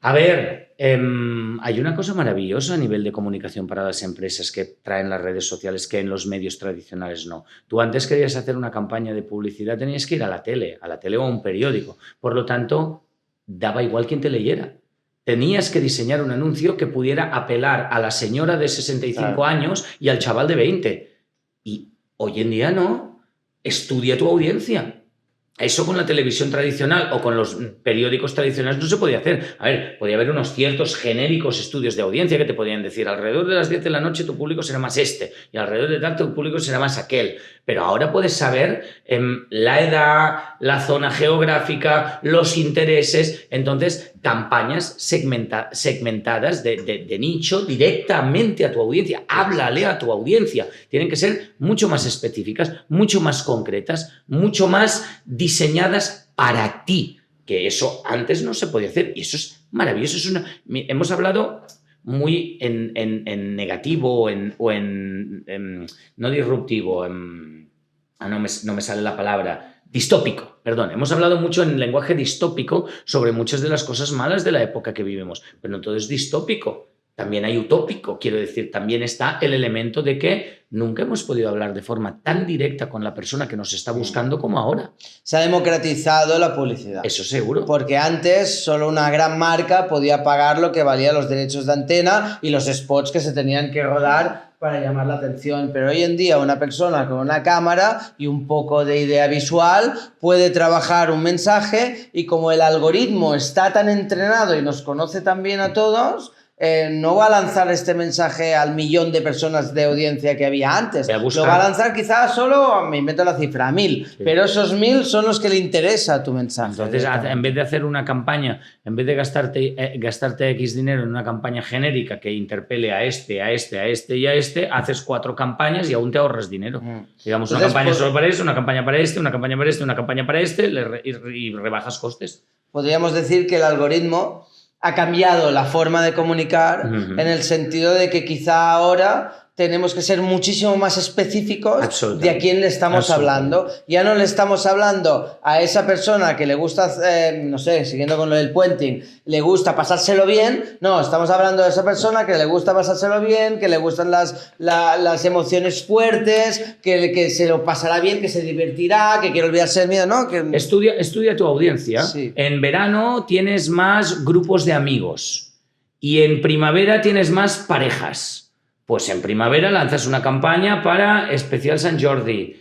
A ver, hay una cosa maravillosa a nivel de comunicación para las empresas que traen las redes sociales que en los medios tradicionales no. Tú antes querías hacer una campaña de publicidad, tenías que ir a la tele o a un periódico. Por lo tanto, daba igual quien te leyera. Tenías que diseñar un anuncio que pudiera apelar a la señora de 65 años y al chaval de 20. Y hoy en día no. Estudia tu audiencia. Eso con la televisión tradicional o con los periódicos tradicionales no se podía hacer. A ver, podía haber unos ciertos genéricos estudios de audiencia que te podían decir alrededor de las 10 de la noche tu público será más este y alrededor de tanto tu público será más aquel. Pero ahora puedes saber la edad, la zona geográfica, los intereses. Entonces, campañas segmentadas de nicho directamente a tu audiencia. Háblale a tu audiencia. Tienen que ser mucho más específicas, mucho más concretas, mucho más diseñadas para ti, que eso antes no se podía hacer y eso es maravilloso. Hemos hablado muy en negativo o en no disruptivo, no me sale la palabra, distópico, perdón. Hemos hablado mucho en lenguaje distópico sobre muchas de las cosas malas de la época que vivimos, pero no todo es distópico. También hay utópico, quiero decir, también está el elemento de que nunca hemos podido hablar de forma tan directa con la persona que nos está buscando como ahora.
Se ha democratizado la publicidad.
Eso seguro.
Porque antes solo una gran marca podía pagar lo que valía los derechos de antena y los spots que se tenían que rodar para llamar la atención. Pero hoy en día una persona con una cámara y un poco de idea visual puede trabajar un mensaje, y como el algoritmo está tan entrenado y nos conoce tan bien a todos, no va a lanzar este mensaje al 1.000.000 de personas de audiencia que había antes. Lo va a lanzar quizás solo, me invento la cifra, 1.000. Sí. Pero esos 1.000 son los que le interesa tu mensaje.
Entonces, en vez de hacer una campaña, en vez de gastarte X dinero en una campaña genérica que interpele a este, haces 4 campañas y aún te ahorras dinero. Digamos, una campaña solo para este, una campaña para este, una campaña para este, una campaña para este, y rebajas costes.
Podríamos decir que el algoritmo ha cambiado la forma de comunicar, en el sentido de que quizá ahora tenemos que ser muchísimo más específicos de a quién le estamos hablando. Ya no le estamos hablando a esa persona que le gusta, no sé, siguiendo con lo del puenting, le gusta pasárselo bien. No, estamos hablando de esa persona que le gusta pasárselo bien, que le gustan las emociones fuertes, que se lo pasará bien, que se divertirá, que quiere olvidarse del miedo, ¿no? Que...
Estudia tu audiencia. Sí. En verano tienes más grupos de amigos y en primavera tienes más parejas. Pues en primavera lanzas una campaña para especial Sant Jordi,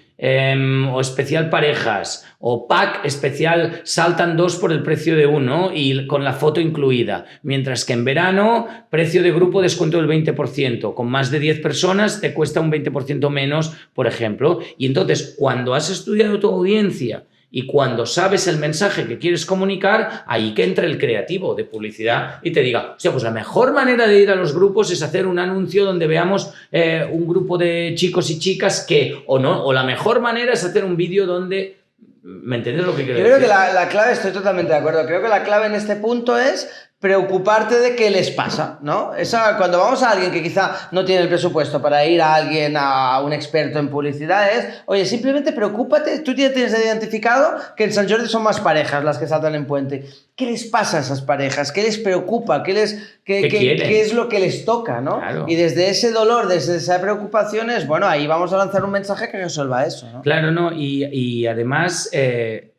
o especial parejas, o pack especial saltan 2 por el precio de 1 y con la foto incluida. Mientras que en verano, precio de grupo descuento del 20%. Con más de 10 personas te cuesta un 20% menos, por ejemplo. Y entonces, cuando has estudiado tu audiencia y cuando sabes el mensaje que quieres comunicar, ahí que entra el creativo de publicidad y te diga, o sea, pues la mejor manera de ir a los grupos es hacer un anuncio donde veamos un grupo de chicos y chicas que, o la mejor manera es hacer un vídeo donde... ¿Me entiendes lo que quiero decir?
Yo creo que la clave, estoy totalmente de acuerdo, creo que la clave en este punto es preocuparte de qué les pasa, ¿no? Cuando vamos a alguien que quizá no tiene el presupuesto para ir a un experto en publicidad, oye, simplemente preocúpate, tú ya tienes identificado que en Sant Jordi son más parejas las que saltan en puente. ¿Qué les pasa a esas parejas? ¿Qué les preocupa? ¿Qué es lo que les toca, ¿no?
Claro.
Y desde ese dolor, desde esa preocupación bueno, ahí vamos a lanzar un mensaje que resuelva eso, ¿no?
Claro, ¿no? Y además,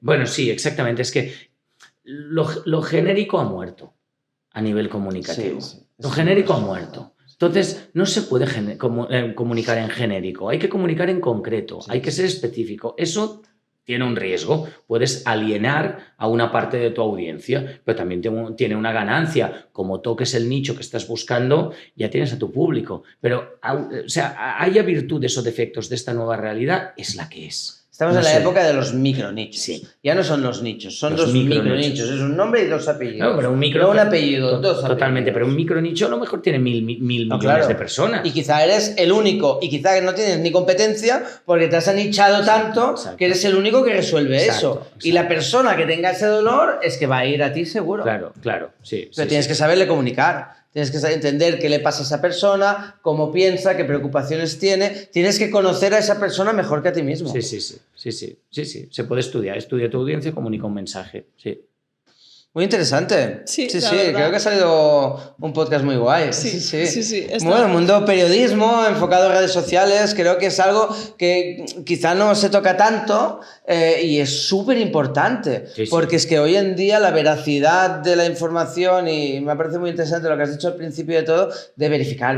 bueno, sí, exactamente, es que lo genérico ha muerto a nivel comunicativo. Sí. Lo genérico ha muerto. Entonces, no se puede comunicar en genérico, hay que comunicar en concreto, hay que ser específico. Eso tiene un riesgo, puedes alienar a una parte de tu audiencia, pero también tiene una ganancia. Como toques el nicho que estás buscando, ya tienes a tu público. Pero, o sea, haya virtudes o defectos de esta nueva realidad, es la que es.
Estamos en la época de los micronichos.
Sí.
Ya no son los nichos, son los micronichos. Es un nombre y 2 apellidos.
No, pero
un apellido, 2 apellidos.
Totalmente, pero un micronicho a lo mejor tiene mil millones de personas.
Y quizá eres el único, y quizá no tienes ni competencia porque te has anichado tanto que eres el único que resuelve eso. Exacto. Y la persona que tenga ese dolor es que va a ir a ti seguro.
Claro, sí.
Pero tienes que saberle comunicar. Tienes que entender qué le pasa a esa persona, cómo piensa, qué preocupaciones tiene. Tienes que conocer a esa persona mejor que a ti mismo.
Sí. Se puede estudiar. Estudia tu audiencia, comunica un mensaje. Sí.
Muy interesante. Sí, creo que ha salido un podcast muy guay. Sí. Bueno, el mundo periodismo, enfocado en redes sociales, creo que es algo que quizá no se toca tanto y es súper importante. Sí. Porque es que hoy en día la veracidad de la información, y me parece muy interesante lo que has dicho al principio de todo, de verificar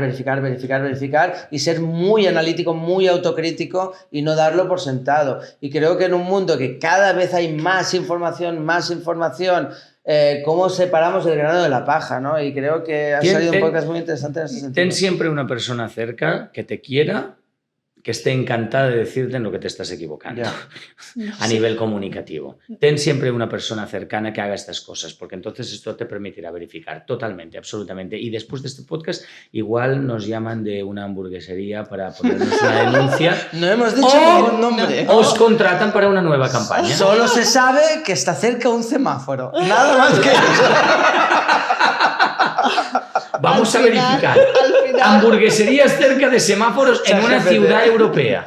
y ser muy analítico, muy autocrítico y no darlo por sentado. Y creo que en un mundo que cada vez hay más información, cómo separamos el grano de la paja, ¿no? Y creo que ha salido un podcast muy interesante en ese sentido.
Ten siempre una persona cerca que te quiera, que esté encantada de decirte en lo que te estás equivocando a nivel comunicativo. Ten siempre una persona cercana que haga estas cosas, porque entonces esto te permitirá verificar totalmente, absolutamente. Y después de este podcast, igual nos llaman de una hamburguesería para ponernos una denuncia.
No hemos dicho ningún nombre.
Os contratan para una nueva campaña.
Solo se sabe que está cerca un semáforo. Nada más que eso.
Vamos a
Al final-
verificar.
al final-
Hamburgueserías cerca de semáforos en una
ChatGPT.
ciudad europea.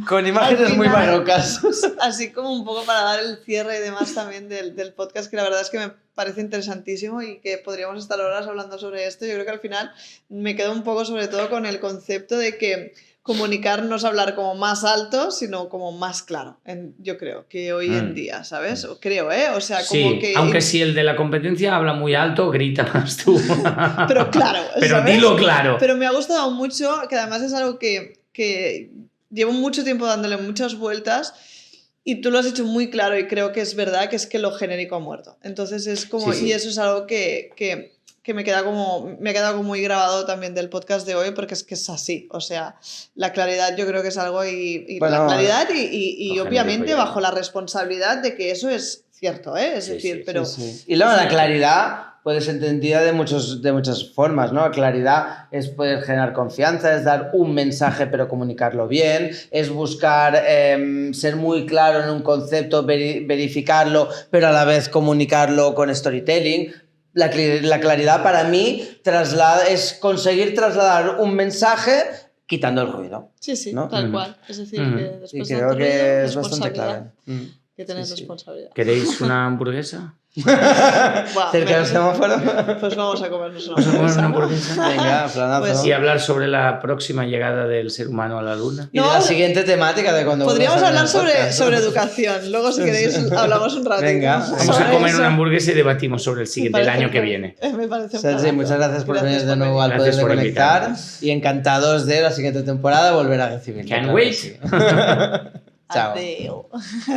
Con imágenes
Al
muy
final-
barrocas.
Así como un poco para dar el cierre y demás también del podcast, que la verdad es que me parece interesantísimo y que podríamos estar horas hablando sobre esto. Yo creo que al final me quedo un poco sobre todo con el concepto de que comunicar no es hablar como más alto, sino como más claro, yo creo, que hoy en día, ¿sabes? Creo, ¿eh? O sea, como
Sí,
que...
aunque si el de la competencia habla muy alto, grita más tú.
Pero claro,
Pero
¿sabes?
dilo claro.
Pero me ha gustado mucho, que además es algo que llevo mucho tiempo dándole muchas vueltas y tú lo has hecho muy claro y creo que es verdad, que es que lo genérico ha muerto. Entonces es como,
Sí, sí.
y eso es algo que me queda como, me ha quedado como muy grabado también del podcast de hoy, porque es que es así, o sea, la claridad yo creo que es algo y
Bueno,
la claridad y
lo
obviamente
genérico ya
bajo la responsabilidad de que eso es cierto, ¿eh? Es
Sí,
decir,
sí,
pero...
Sí. Y luego la claridad puede ser entendida de muchas formas, ¿no? Claridad es poder generar confianza, es dar un mensaje pero comunicarlo bien, es buscar ser muy claro en un concepto, verificarlo, pero a la vez comunicarlo con storytelling. La claridad para mí es conseguir trasladar un mensaje quitando el ruido.
Sí, sí,
¿no?
tal cual. Es decir, que
Y
después de
creo
tanto ruido,
que es bastante
responsabilidad.
clave.
Que tenés
Sí, sí.
responsabilidad.
¿Queréis una hamburguesa?
Buah,
Cerca del
me-
semáforo.
Pues vamos a comernos una
¿Vamos a comer
hamburguesa,
una
¿no?
hamburguesa?
Venga, planazo.
Pues
Y hablar sobre la próxima llegada del ser humano a la luna.
Y de
No,
la siguiente temática de cuando
Podríamos
vuelvas a
hablar
hacer el
sobre
podcast.
educación. Luego, si queréis, hablamos un rato.
Venga.
Vamos a comer una hamburguesa y debatimos sobre el siguiente, el año que viene.
Me parece un
Sergi,
planazo.
muchas gracias por venir de
por
nuevo al
Gracias
Poder de
por
Conectar
invitarme.
y encantados de la siguiente temporada volver a recibirte.
Can't
Claro que
wait.
sí. Chao.
Adeu.